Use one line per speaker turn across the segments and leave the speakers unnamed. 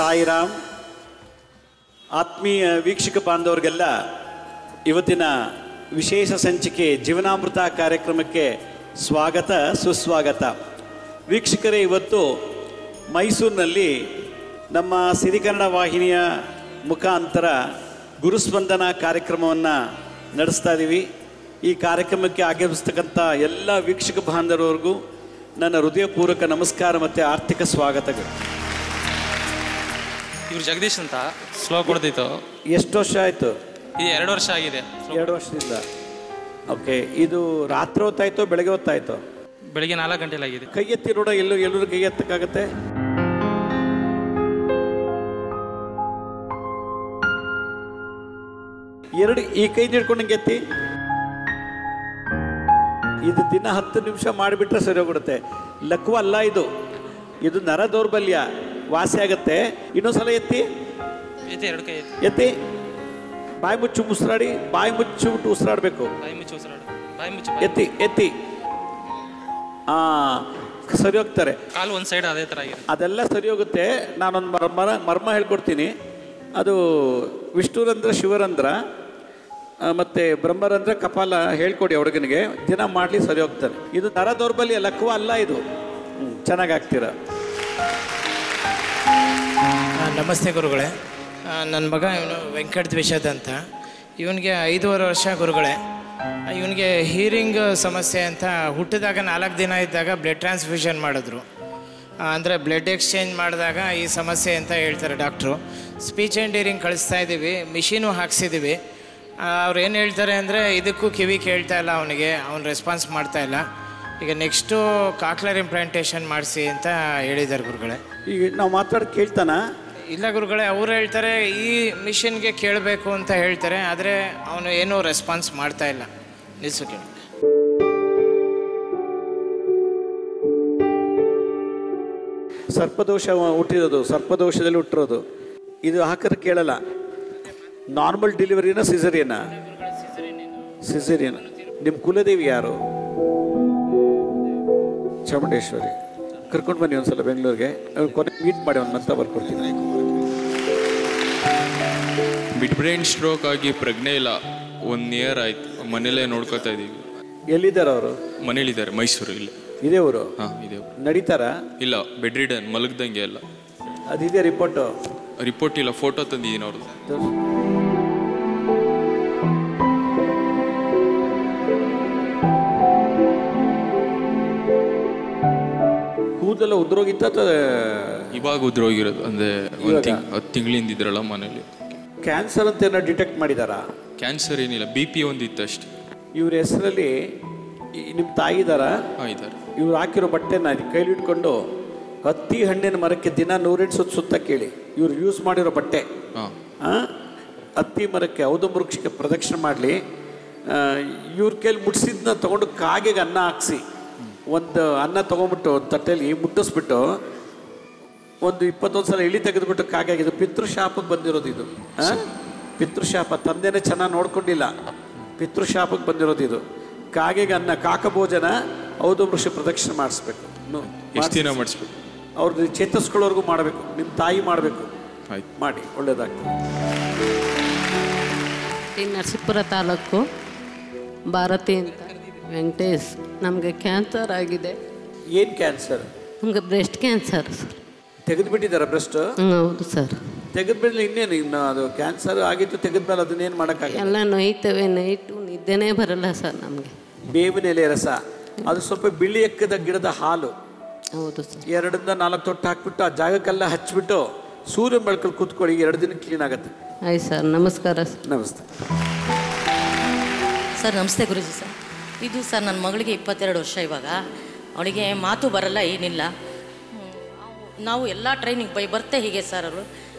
ಸಾಯಿರಾಮ್. ಆತ್ಮೀಯ ವೀಕ್ಷಕ ಬಾಂಧವರಿಗೆಲ್ಲ ಇವತ್ತಿನ ವಿಶೇಷ ಸಂಚಿಕೆ ಜೀವನಾಮೃತ ಕಾರ್ಯಕ್ರಮಕ್ಕೆ ಸ್ವಾಗತ ಸುಸ್ವಾಗತ. ವೀಕ್ಷಕರೇ, ಇವತ್ತು ಮೈಸೂರಿನಲ್ಲಿ ನಮ್ಮ ಸಿರಿಕನ್ನಡ ವಾಹಿನಿಯ ಮುಖಾಂತರ ಗುರುಸ್ಪಂದನ ಕಾರ್ಯಕ್ರಮವನ್ನು ನಡೆಸ್ತಾ ಇದ್ದೀವಿ. ಈ ಕಾರ್ಯಕ್ರಮಕ್ಕೆ ಆಗಮಿಸ್ತಕ್ಕಂಥ ಎಲ್ಲ ವೀಕ್ಷಕ ಬಾಂಧವರಿಗೂ ನನ್ನ ಹೃದಯಪೂರ್ವಕ ನಮಸ್ಕಾರ ಮತ್ತು ಆರ್ಥಿಕ ಸ್ವಾಗತಗಳು.
ಇವರು ಜಗದೀಶ್ ಅಂತ ಸ್ಲೋ ಕೊಡ್ತಿತ್ತು.
ಎಷ್ಟು ವರ್ಷ ಆಯಿತು?
ಇದು 2 ವರ್ಷ ಆಗಿದೆ.
2 ವರ್ಷದಿಂದ. ಓಕೆ. ಇದು ರಾತ್ರಿ ಹೊತ್ತಾಯ್ತು ಬೆಳಗ್ಗೆ ಹೊತ್ತಾಯ್ತು?
ಬೆಳಿಗ್ಗೆ 4 ಗಂಟೆಲಾಗಿದೆ.
ಕೈ ಎತ್ತಿ ನೋಡ, ಎಲ್ಲರೂ ಕೈ ಎತ್ತಕ್ಕಾಗತ್ತೆ? ಈ ಕೈ ಹಿಡ್ಕೊಂಡಂಗೆ ಎತ್ತಿ. ಇದು ದಿನ 10 ನಿಮಿಷ ಮಾಡಿಬಿಟ್ರೆ ಸರಿ ಹೋಗ್ಬಿಡುತ್ತೆ. ಲಕ್ವ ಅಲ್ಲ ಇದು, ಇದು ನರ ದೌರ್ಬಲ್ಯ ವಾಸಿ ಆಗತ್ತೆ. ಇನ್ನೊಂದ್ಸಲ ಎತ್ತಿ.
2 ಕೈ
ಎತ್ತಿ. ಬಾಯಿ ಮುಚ್ಚು ಉಸಿರಾಡಿ. ಬಾಯಿ ಮುಚ್ಚಿಬಿಟ್ಟು ಉಸಿರಾಡಬೇಕು. ಎತ್ತಿ ಎತ್ತಿ. ಸರಿ ಹೋಗ್ತಾರೆ.
ಕಾಲು ಒಂದು ಸೈಡ್ ಅದೇ ಥರ ಆಗಿದೆ.
ಅದೆಲ್ಲ ಸರಿ ಹೋಗುತ್ತೆ. ನಾನೊಂದು ಮರ್ಮ ಹೇಳ್ಕೊಡ್ತೀನಿ. ಅದು ವಿಷ್ಣುರಂಧ್ರ, ಶಿವರಂಧ್ರ ಮತ್ತು ಬ್ರಹ್ಮರಂಧ್ರ, ಕಪಾಲ ಹೇಳ್ಕೊಡಿ ಹುಡುಗನಿಗೆ. ದಿನ ಮಾಡಲಿ ಸರಿ ಹೋಗ್ತಾರೆ. ಇದು ನರ ದೌರ್ಬಲ್ಯ, ಲಕ್ವ ಅಲ್ಲ ಇದು. ಚೆನ್ನಾಗಾಗ್ತೀರ.
ನಮಸ್ತೆ ಗುರುಗಳೇ. ನನ್ನ ಮಗ ಇವನು ವೆಂಕಟ ದ್ವಿಷದ್ ಅಂತ. ಇವನಿಗೆ 5.5 ವರ್ಷ ಗುರುಗಳೇ. ಇವನಿಗೆ ಹೀರಿಂಗ್ ಸಮಸ್ಯೆ ಅಂತ ಹುಟ್ಟಿದಾಗ 4 ದಿನ ಇದ್ದಾಗ ಬ್ಲಡ್ ಟ್ರಾನ್ಸ್ಫ್ಯೂಷನ್ ಮಾಡಿದ್ರು. ಅಂದರೆ ಬ್ಲಡ್ ಎಕ್ಸ್ಚೇಂಜ್ ಮಾಡಿದಾಗ ಈ ಸಮಸ್ಯೆ ಅಂತ ಹೇಳ್ತಾರೆ ಡಾಕ್ಟ್ರು. ಸ್ಪೀಚ್ ಆ್ಯಂಡ್ ಹೀರಿಂಗ್ ಕಳಿಸ್ತಾ ಇದ್ದೀವಿ, ಮಿಷಿನು ಹಾಕ್ಸಿದ್ದೀವಿ. ಅವ್ರು ಏನು ಹೇಳ್ತಾರೆ ಅಂದರೆ ಇದಕ್ಕೂ ಕಿವಿ ಕೇಳ್ತಾ ಇಲ್ಲ ಅವನಿಗೆ, ಅವ್ನು ರೆಸ್ಪಾನ್ಸ್ ಮಾಡ್ತಾಯಿಲ್ಲ. ಈಗ ನೆಕ್ಸ್ಟು ಕಾಕ್ಲರ್ ಇಂಪ್ಲಾಂಟೇಷನ್ ಮಾಡಿಸಿ ಅಂತ ಹೇಳಿದ್ದಾರೆ ಗುರುಗಳೇ. ಈಗ
ನಾವು ಮಾತಾಡಿ ಕೇಳ್ತಾನ?
ಇಲ್ಲ ಗುರುಗಳೇ, ಅವ್ರು ಹೇಳ್ತಾರೆ ಈ ಮಿಷಿನ್ಗೆ ಕೇಳಬೇಕು ಅಂತ ಹೇಳ್ತಾರೆ. ಆದರೆ ಅವನು ಏನೂ ರೆಸ್ಪಾನ್ಸ್ ಮಾಡ್ತಾ ಇಲ್ಲ. ನಿಲ್ಸು ಕೇಳಿ.
ಸರ್ಪದೋಷ ಹುಟ್ಟಿರೋದು, ಸರ್ಪದೋಷದಲ್ಲಿ ಹುಟ್ಟಿರೋದು. ಇದು ಹಾಕಿದ್ರೆ ಕೇಳಲ್ಲ. ನಾರ್ಮಲ್ ಡೆಲಿವರಿನ ಸಿಸರಿಯನ? ಸಿಸರಿಯನ್. ನಿಮ್ಮ ಕುಲದೇವಿ ಯಾರು? ಚಾಮುಂಡೇಶ್ವರಿ. ಕರ್ಕೊಂಡು ಬನ್ನಿ ಒಂದ್ಸಲ ಬೆಂಗಳೂರಿಗೆ. ಕೊನೆ ಮೀಟ್ ಮಾಡಿ ಒಂದು ಮಂತ್ರ ಬರ್ಕೊಡ್ತೀನಿ.
ಮಿಡ್ ಬ್ರೈನ್ ಸ್ಟ್ರೋಕ್ ಆಗಿ ಪ್ರಜ್ಞೆ ಇಲ್ಲ. 1 ಇಯರ್ ಆಯ್ತು. ಮನೇಲೇ ನೋಡ್ಕೋತಾ ಇದೀವಿ.
ಎಲ್ಲಿದ್ದಾರೆ ಅವರು?
ಮನೇಲಿದ್ದಾರೆ, ಮೈಸೂರಲ್ಲಿ.
ಇದೇ ಊರು?
ಹಾಂ, ಇದೆ.
ನಡೀತಾರ?
ಇಲ್ಲ, ಬೆಡ್ ರಿಡನ್, ಮಲಗ್ದಂಗೆ ಎಲ್ಲ.
ಅದಿದೆ ರಿಪೋರ್ಟು?
ರಿಪೋರ್ಟ್ ಇಲ್ಲ, ಫೋಟೋ ತಂದಿದ್ದೀನಿ ಅವ್ರದ್ದು.
ಕೂದಲೆಲ್ಲ ಉದ್ರೋಗಿತ್ತ?
ಇವಾಗ ಉದ್ರೋಗಿರೋದು. ಅಂದರೆ 10 ತಿಂಗಳಿಂದ ಇದ್ರಲ್ಲ ಮನೇಲಿ.
ಕ್ಯಾನ್ಸರ್ ಅಂತ ಏನೋ ಡಿಟೆಕ್ಟ್ ಮಾಡಿದಾರಾ?
ಕ್ಯಾನ್ಸರ್ ಏನಿಲ್ಲ, BP ಒಂದಿತ್ತು ಅಷ್ಟೇ.
ಇವ್ರ ಹೆಸರಲ್ಲಿ ನಿಮ್ಮ ತಾಯಿ ಇದ್ದಾರಾ?
ಹಾಂ, ಇದ್ದಾರೆ.
ಇವ್ರು ಹಾಕಿರೋ ಬಟ್ಟೆನ ಕೈಲಿ ಇಟ್ಕೊಂಡು ಹತ್ತಿ ಹಣ್ಣಿನ ಮರಕ್ಕೆ ದಿನ 108 ಸುತ್ತ ಕೇಳಿ. ಇವ್ರು ಯೂಸ್ ಮಾಡಿರೋ ಬಟ್ಟೆ ಹತ್ತಿ ಮರಕ್ಕೆ, ಔದುಂಬೃಕ್ಷಕ್ಕೆ ಪ್ರದಕ್ಷಿಣೆ ಮಾಡಲಿ. ಇವ್ರ ಕೈಲಿ ಮುಟ್ಸಿದ್ನ ತೊಗೊಂಡು ಕಾಗೆಗೆ ಅನ್ನ ಹಾಕ್ಸಿ, ಒಂದು ಅನ್ನ ತೊಗೊಂಡ್ಬಿಟ್ಟು ತಟ್ಟೆಯಲ್ಲಿ ಮುಟ್ಟಿಸ್ಬಿಟ್ಟು ಒಂದು 21 ಸಲ ಇಳಿ ತೆಗೆದುಬಿಟ್ಟು ಕಾಗೆ. ಇದು ಪಿತೃಶಾಪಕ್ಕೆ ಬಂದಿರೋದು. ಇದು ಪಿತೃಶಾಪ. ತಂದೆನೇ ಚೆನ್ನಾಗಿ ನೋಡ್ಕೊಂಡಿಲ್ಲ, ಪಿತೃಶಾಪಕ್ಕೆ ಬಂದಿರೋದು ಇದು. ಕಾಗೆಗೆ ಅನ್ನ, ಕಾಕಭೋಜನ, ಔದುಂಬೃಕ್ಷ ಪ್ರದಕ್ಷಿಣೆ ಮಾಡಿಸ್ಬೇಕು.
ಎಷ್ಟು ದಿನ ಮಾಡಿಸ್ಬೇಕು?
ಅವ್ರದ್ದು ಚೇತರಿಸ್ಕೊಳ್ಳೋರ್ಗೂ ಮಾಡಬೇಕು. ನಿಮ್ಮ ತಾಯಿ ಮಾಡಬೇಕು.
ಆಯ್ತು,
ಮಾಡಿ, ಒಳ್ಳೇದಾಗ್ತದೆ.
ನರಸೀಪುರ ತಾಲೂಕು ಭಾರತಿ ಅಂತ. ವೆಂಕಟೇಶ್, ನಮಗೆ ಕ್ಯಾನ್ಸರ್ ಆಗಿದೆ.
ಏನು ಕ್ಯಾನ್ಸರ್?
ನಮಗೆ ಬ್ರೆಸ್ಟ್ ಕ್ಯಾನ್ಸರ್ ಸರ್.
ತೆಗೆದುಬಿಟ್ಟಿದ್ದಾರೆ ಬ್ರೆಸ್ಟ್?
ಹೌದು ಸರ್.
ತೆಗೆದ್ಮೇಲೆ ಇನ್ನೇನು? ಇನ್ನು ಅದು ಕ್ಯಾನ್ಸರ್ ಆಗಿತ್ತು, ತೆಗೆದ್ಮೇಲೆ ಅದನ್ನೇನು ಮಾಡೋಕ್ಕಾಗಲ್ಲ.
ಎಲ್ಲ ನೋಯ್ತವೆ, ನೈಟು ನಿದ್ದೆನೇ ಬರಲ್ಲ ಸರ್ ನಮಗೆ.
ಬೇವಿನ ಎಲೆ ರಸ, ಅದು ಸ್ವಲ್ಪ ಬಿಳಿ ಎಕ್ಕದ ಗಿಡದ ಹಾಲು.
ಹೌದು ಸರ್.
2ರಿಂದ 4 ತೊಟ್ಟು ಹಾಕ್ಬಿಟ್ಟು ಆ ಜಾಗಕ್ಕೆಲ್ಲ ಹಚ್ಬಿಟ್ಟು ಸೂರ್ಯ ಬೆಳಕಲ್ಲಿ ಕೂತ್ಕೊಳ್ಳಿ. 2 ದಿನ ಕ್ಲೀನ್ ಆಗುತ್ತೆ.
ಆಯ್ತು ಸರ್, ನಮಸ್ಕಾರ ಸರ್.
ನಮಸ್ತೆ
ಸರ್. ನಮಸ್ತೆ ಗುರುಜಿ ಸರ್. ಇದು ಸರ್ ನನ್ನ ಮಗಳಿಗೆ 22 ವರ್ಷ. ಇವಾಗ ಅವಳಿಗೆ ಮಾತು ಬರಲ್ಲ, ಏನಿಲ್ಲ. ನಾವು ಎಲ್ಲ ಟ್ರೈನಿಂಗ್ ಬರ್ತೆ ಹೀಗೆ ಸರ್. ಅವರು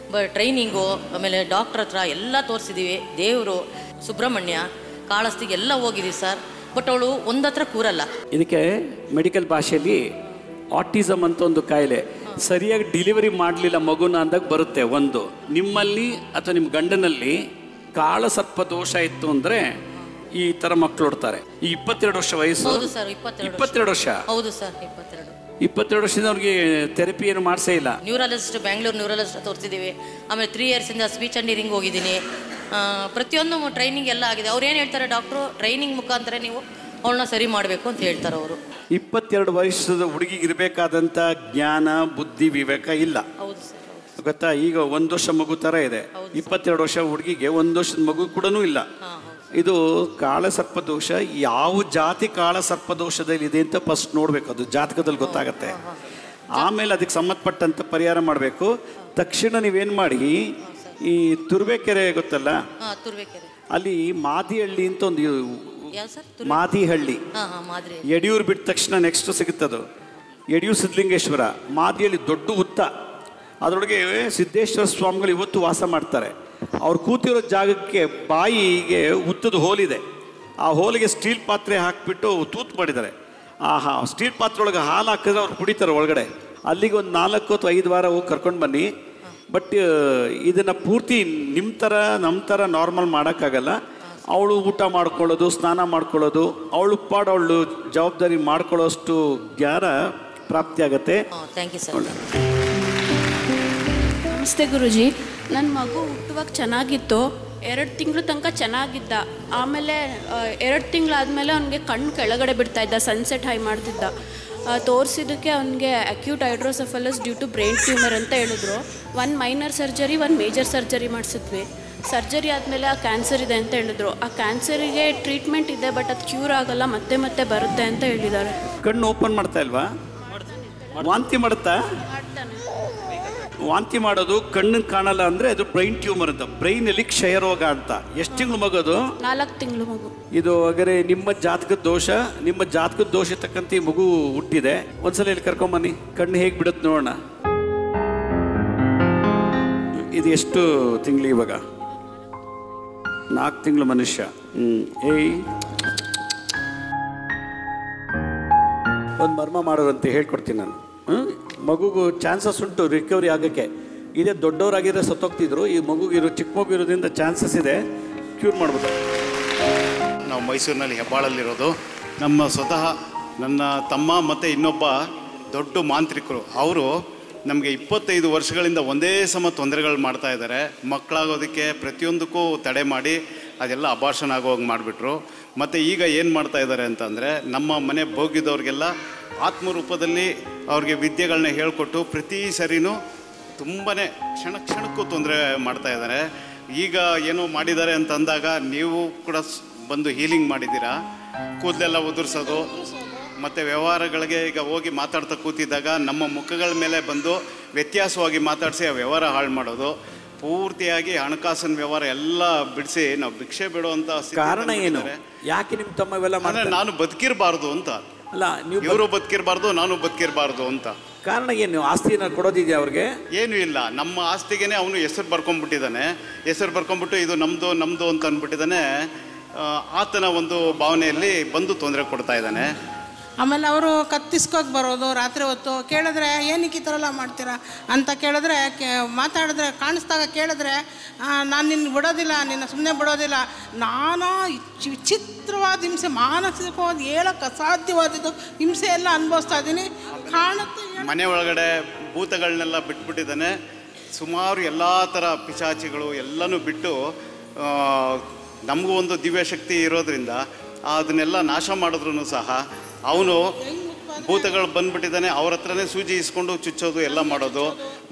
ಟ್ರೈನಿಂಗು, ಆಮೇಲೆ ಡಾಕ್ಟ್ರ್ ಹತ್ರ ಎಲ್ಲ ತೋರಿಸಿದ್ದೀವಿ. ದೇವರು, ಸುಬ್ರಹ್ಮಣ್ಯ, ಕಾಳಸ್ತಿಗೆ ಎಲ್ಲ ಹೋಗಿದ್ದೀವಿ ಸರ್. ಬಟ್ ಅವಳು ಒಂದತ್ರ ಕೂರಲ್ಲ.
ಇದಕ್ಕೆ ಮೆಡಿಕಲ್ ಭಾಷೆಯಲ್ಲಿ ಆಟಿಸಮ್ ಅಂತ ಒಂದು ಕಾಯಿಲೆ. ಸರಿಯಾಗಿ ಡೆಲಿವರಿ ಮಾಡಲಿಲ್ಲ ಮಗುನ ಅಂದಾಗ ಬರುತ್ತೆ. ಒಂದು ನಿಮ್ಮಲ್ಲಿ ಅಥವಾ ನಿಮ್ಮ ಗಂಡನಲ್ಲಿ ಕಾಳ ಸರ್ಪ ದೋಷ ಇತ್ತು ಅಂದರೆ ಈ ಥರ ಮಕ್ಕಳು ಹೊಡ್ತಾರೆ. ಈ 22 ವರ್ಷ ವಯಸ್ಸು?
ಹೌದು ಸರ್, 22
ವರ್ಷ.
ಹೌದು ಸರ್, 22.
22 ವರ್ಷದಿಂದ ಅವ್ರಿಗೆ ಥೆರಪಿ ಏನು ಮಾಡಿಸೇ ಇಲ್ಲ.
ನ್ಯೂರಾಲಜಿಸ್ಟ್, ಬ್ಯಾಂಗ್ಳೂರು ನ್ಯೂರಾಲಜಿಸ್ಟ್ ತೋರಿಸಿದ್ದೀವಿ. ಆಮೇಲೆ 3 ಇಯರ್ಸಿಂದ ಸ್ಪೀಚ್ ಆ್ಯಂಡ್ ಹಿಯರಿಂಗ್ ಹೋಗಿದ್ದೀನಿ. ಪ್ರತಿಯೊಂದು ಟ್ರೈನಿಂಗ್ ಎಲ್ಲ ಆಗಿದೆ. ಅವ್ರು ಏನು ಹೇಳ್ತಾರೆ ಡಾಕ್ಟ್ರು, ಟ್ರೈನಿಂಗ್ ಮುಖಾಂತರ ನೀವು ಅವಳನ್ನ ಸರಿ ಮಾಡಬೇಕು ಅಂತ ಹೇಳ್ತಾರೆ ಅವರು.
22 ವರ್ಷದ ಹುಡುಗಿಗೆ ಇರಬೇಕಾದಂಥ ಜ್ಞಾನ, ಬುದ್ಧಿ, ವಿವೇಕ ಇಲ್ಲ.
ಹೌದು ಸರ್.
ಗೊತ್ತಾ, ಈಗ 1 ವರ್ಷ ಮಗು ಥರ ಇದೆ. 22 ವರ್ಷ ಹುಡುಗಿಗೆ 1 ವರ್ಷದ ಮಗು ಕೂಡ ಇಲ್ಲ. ಇದು ಕಾಳಸರ್ಪದೋಷ. ಯಾವ ಜಾತಿ ಕಾಳಸರ್ಪದೋಷದಲ್ಲಿ ಇದೆ ಅಂತ ಫಸ್ಟ್ ನೋಡ್ಬೇಕು, ಅದು ಜಾತಕದಲ್ಲಿ ಗೊತ್ತಾಗತ್ತೆ. ಆಮೇಲೆ ಅದಕ್ಕೆ ಸಂಬಂಧಪಟ್ಟಂತ ಪರಿಹಾರ ಮಾಡಬೇಕು. ತಕ್ಷಣ ನೀವೇನು ಮಾಡಿ, ಈ ತುರ್ಬೇಕೆರೆ ಗೊತ್ತಲ್ಲ, ಅಲ್ಲಿ ಮಾದಿಹಳ್ಳಿ ಅಂತ ಒಂದು, ಮಾದಿಹಳ್ಳಿ ಯಡಿಯೂರು ಬಿಟ್ಟ ತಕ್ಷಣ ನೆಕ್ಸ್ಟ್ ಸಿಗುತ್ತದು ಯಡಿಯೂರು ಸಿದ್ಧಲಿಂಗೇಶ್ವರ. ಮಾದಿಹಳ್ಳಿ ದೊಡ್ಡ ಹುತ್ತ, ಅದರೊಳಗೆ ಸಿದ್ದೇಶ್ವರ ಸ್ವಾಮಿಗಳು ಇವತ್ತು ವಾಸ ಮಾಡ್ತಾರೆ. ಅವ್ರು ಕೂತಿರೋ ಜಾಗಕ್ಕೆ ಬಾಯಿಗೆ ಹುತ್ತದ ಹೋಲಿದೆ. ಆ ಹೋಲಿಗೆ ಸ್ಟೀಲ್ ಪಾತ್ರೆ ಹಾಕಿಬಿಟ್ಟು ತೂತು ಮಾಡಿದ್ದಾರೆ. ಆ ಸ್ಟೀಲ್ ಪಾತ್ರೆ ಒಳಗೆ ಹಾಲು ಹಾಕಿದ್ರೆ ಅವ್ರು ಕುಡಿತಾರೆ ಒಳಗಡೆ. ಅಲ್ಲಿಗೆ ಒಂದು 4 ಅಥವಾ 5 ವಾರ ಹೋಗಿ ಕರ್ಕೊಂಡು ಬನ್ನಿ. ಬಟ್ ಇದನ್ನು ಪೂರ್ತಿ ನಿಮ್ಮ ಥರ ನಮ್ಮ ಥರ ನಾರ್ಮಲ್ ಮಾಡೋಕ್ಕಾಗಲ್ಲ. ಅವಳು ಊಟ ಮಾಡ್ಕೊಳ್ಳೋದು, ಸ್ನಾನ ಮಾಡ್ಕೊಳ್ಳೋದು, ಅವಳು ಅವಳು ಜವಾಬ್ದಾರಿ ಮಾಡ್ಕೊಳ್ಳೋಷ್ಟು ಜ್ಞಾನ ಪ್ರಾಪ್ತಿ ಆಗುತ್ತೆ.
Thank you sir.
ನಮಸ್ತೆ ಗುರುಜಿ. ನನ್ನ ಮಗು ಹುಟ್ಟುವಾಗ ಚೆನ್ನಾಗಿತ್ತು, 2 ತಿಂಗಳು ತನಕ ಚೆನ್ನಾಗಿದ್ದ. ಆಮೇಲೆ 2 ತಿಂಗಳಾದಮೇಲೆ ಅವನಿಗೆ ಕಣ್ಣು ಕೆಳಗಡೆ ಬಿಡ್ತಾಯಿದ್ದ, ಸನ್ಸೆಟ್ ಹೈ ಮಾಡ್ತಿದ್ದ. ತೋರಿಸಿದ್ದಕ್ಕೆ ಅವನಿಗೆ acute hydrocephalus due to brain tumour ಅಂತ ಹೇಳಿದ್ರು. 1 ಮೈನರ್ ಸರ್ಜರಿ, 1 ಮೇಜರ್ ಸರ್ಜರಿ ಮಾಡಿಸಿದ್ವಿ. ಸರ್ಜರಿ ಆದಮೇಲೆ ಆ ಕ್ಯಾನ್ಸರ್ ಇದೆ ಅಂತ ಹೇಳಿದ್ರು. ಆ ಕ್ಯಾನ್ಸರಿಗೆ ಟ್ರೀಟ್ಮೆಂಟ್ ಇದೆ, ಬಟ್ ಅದು ಕ್ಯೂರ್ ಆಗಲ್ಲ, ಮತ್ತೆ ಮತ್ತೆ ಬರುತ್ತೆ ಅಂತ ಹೇಳಿದ್ದಾರೆ.
ಕಣ್ಣು ಓಪನ್ ಮಾಡ್ತಾ ಇಲ್ವಾ? ವಾಂತಿ ಮಾಡುತ್ತಾ? ವಾಂತಿ ಮಾಡೋದು, ಕಣ್ಣು ಕಾಣಲ್ಲ ಅಂದರೆ ಅದು ಬ್ರೈನ್ ಟ್ಯೂಮರ್ ಅಂತ, ಬ್ರೈನಲ್ಲಿ ಕ್ಷಯರೋಗ ಅಂತ. ಎಷ್ಟು ತಿಂಗಳು ಮಗದು?
4 ತಿಂಗಳು ಮಗು.
ಇದು ಹಾಗಾದ್ರೆ ನಿಮ್ಮ ಜಾತಕದ ದೋಷ. ನಿಮ್ಮ ಜಾತಕದ ದೋಷ ತಕ್ಕಂತೆ ಮಗು ಹುಟ್ಟಿದೆ. ಒಂದ್ಸಲ ಇಲ್ಲಿ ಕರ್ಕೊಂಬನ್ನಿ, ಕಣ್ಣು ಹೇಗೆ ಬಿಡುತ್ತೆ ನೋಡೋಣ. ಇದು ಎಷ್ಟು ತಿಂಗಳು ಇವಾಗ? 4 ತಿಂಗಳು ಮನುಷ್ಯ. ಏಯ್, ಒಂದು ಮರ್ಮ ಮಾಡೋದಂತೆ ಹೇಳ್ಕೊಡ್ತೀನಿ ನಾನು. ಮಗುಗೂ ಚಾನ್ಸಸ್ ಉಂಟು ರಿಕವರಿ ಆಗೋಕ್ಕೆ. ಇದೇ ದೊಡ್ಡವರಾಗಿದ್ರೆ ಸತ್ತೋಗ್ತಿದ್ರು, ಈ ಮಗುಗಿರೋ ಚಿಕ್ಕ ಮಗು ಇರೋದ್ರಿಂದ ಚಾನ್ಸಸ್ ಇದೆ, ಕ್ಯೂರ್ ಮಾಡ್ಬೋದು.
ನಾವು ಮೈಸೂರಿನಲ್ಲಿ ಹೆಬ್ಬಾಳಲ್ಲಿರೋದು. ನಮ್ಮ ಸ್ವತಃ ನನ್ನ ತಮ್ಮ ಮತ್ತು ಇನ್ನೊಬ್ಬ ದೊಡ್ಡ ಮಾಂತ್ರಿಕರು, ಅವರು ನಮಗೆ 25 ವರ್ಷಗಳಿಂದ ಒಂದೇ ಸಮ ತೊಂದರೆಗಳು ಮಾಡ್ತಾ ಇದ್ದಾರೆ. ಮಕ್ಕಳಾಗೋದಕ್ಕೆ ಪ್ರತಿಯೊಂದಕ್ಕೂ ತಡೆ ಮಾಡಿ ಅದೆಲ್ಲ ಅಬಾರ್ಷನ್ ಆಗೋಗಿ ಮಾಡಿಬಿಟ್ರು. ಮತ್ತು ಈಗ ಏನು ಮಾಡ್ತಾ ಇದ್ದಾರೆ ಅಂತಂದರೆ, ನಮ್ಮ ಮನೆ ಭೋಗ್ಯದವ್ರಿಗೆಲ್ಲ ಆತ್ಮರೂಪದಲ್ಲಿ ಅವ್ರಿಗೆ ವಿದ್ಯೆಗಳನ್ನ ಹೇಳಿಕೊಟ್ಟು ಪ್ರತಿ ಸರಿನೂ ತುಂಬಾ ಕ್ಷಣಕ್ಕೂ ತೊಂದರೆ ಮಾಡ್ತಾ ಇದ್ದಾರೆ. ಈಗ ಏನೋ ಮಾಡಿದ್ದಾರೆ ಅಂತಂದಾಗ ನೀವು ಕೂಡ ಬಂದು ಹೀಲಿಂಗ್ ಮಾಡಿದ್ದೀರಾ. ಕೂದಲೆಲ್ಲ ಉದುರಿಸೋದು ಮತ್ತು ವ್ಯವಹಾರಗಳಿಗೆ ಈಗ ಹೋಗಿ ಮಾತಾಡ್ತಾ ಕೂತಿದ್ದಾಗ ನಮ್ಮ ಮುಖಗಳ ಮೇಲೆ ಬಂದು ವ್ಯತ್ಯಾಸವಾಗಿ ಮಾತಾಡಿಸಿ ಆ ವ್ಯವಹಾರ ಹಾಳು ಮಾಡೋದು, ಪೂರ್ತಿಯಾಗಿ ಹಣಕಾಸಿನ ವ್ಯವಹಾರ ಎಲ್ಲ ಬಿಡಿಸಿ ನಾವು ಭಿಕ್ಷೆ ಬಿಡುವಂಥ
ಕಾರಣ ಏನು? ಯಾಕೆ ನಿಮ್ಮ ತಮ್ಮ ಇವೆಲ್ಲ
ಅಂದರೆ ನಾನು ಬದುಕಿರಬಾರ್ದು ಅಂತ.
ಅಲ್ಲ,
ಇವರು ಬದುಕಿರಬಾರ್ದು, ನಾನು ಬದುಕಿರಬಾರ್ದು ಅಂತ.
ಕಾರಣ ಏನು? ಆಸ್ತಿನ ಕೊಡೋದಿದೆಯಾ ಅವ್ರಿಗೆ?
ಏನೂ ಇಲ್ಲ. ನಮ್ಮ ಆಸ್ತಿಗೇನೆ ಅವನು ಹೆಸರು ಬರ್ಕೊಂಡ್ಬಿಟ್ಟಿದ್ದಾನೆ. ಹೆಸರು ಬರ್ಕೊಂಡ್ಬಿಟ್ಟು ಇದು ನಮ್ಮದು ಅಂತ ಅಂದ್ಬಿಟ್ಟಿದ್ದಾನೆ. ಆತನ ಒಂದು ಭಾವನೆಯಲ್ಲಿ ಬಂದು ತೊಂದರೆ ಕೊಡ್ತಾ ಇದ್ದಾನೆ.
ಆಮೇಲೆ ಅವರು ಕತ್ತಿಸ್ಕೋಗಿ ಬರೋದು ರಾತ್ರಿ ಹೊತ್ತು. ಕೇಳಿದ್ರೆ ಏನಕ್ಕೆ ಈ ಥರ ಎಲ್ಲ ಮಾಡ್ತೀರಾ ಅಂತ ಕೇಳಿದ್ರೆ, ಮಾತಾಡಿದ್ರೆ ಕಾಣಿಸ್ದಾಗ ಕೇಳಿದ್ರೆ, ನಾನು ನಿನ್ನ ಬಿಡೋದಿಲ್ಲ, ನಿನ್ನ ಸುಮ್ಮನೆ ಬಿಡೋದಿಲ್ಲ. ನಾನಾ ವಿಚಿತ್ರವಾದ ಹಿಂಸೆ, ಮಾನಸಿಕವಾದ ಹೇಳಕ್ಕೆ ಅಸಾಧ್ಯವಾದದ್ದು ಹಿಂಸೆ ಎಲ್ಲ ಅನುಭವಿಸ್ತಾ ಇದ್ದೀನಿ. ಕಾಣುತ್ತೆ
ಮನೆ ಒಳಗಡೆ ಭೂತಗಳನ್ನೆಲ್ಲ ಬಿಟ್ಬಿಟ್ಟಿದ್ದಾನೆ. ಸುಮಾರು ಎಲ್ಲ ಥರ ಪಿಶಾಚಿಗಳು ಎಲ್ಲನೂ ಬಿಟ್ಟು, ನಮಗೂ ಒಂದು ದಿವ್ಯಶಕ್ತಿ ಇರೋದ್ರಿಂದ ಅದನ್ನೆಲ್ಲ ನಾಶ ಮಾಡಿದ್ರು ಸಹ ಅವನು ಭೂತಗಳು ಬಂದ್ಬಿಟ್ಟಿದ್ದಾನೆ. ಅವ್ರ ಹತ್ರನೇ ಸೂಜಿ ಇಸ್ಕೊಂಡು ಚುಚ್ಚೋದು ಎಲ್ಲ ಮಾಡೋದು.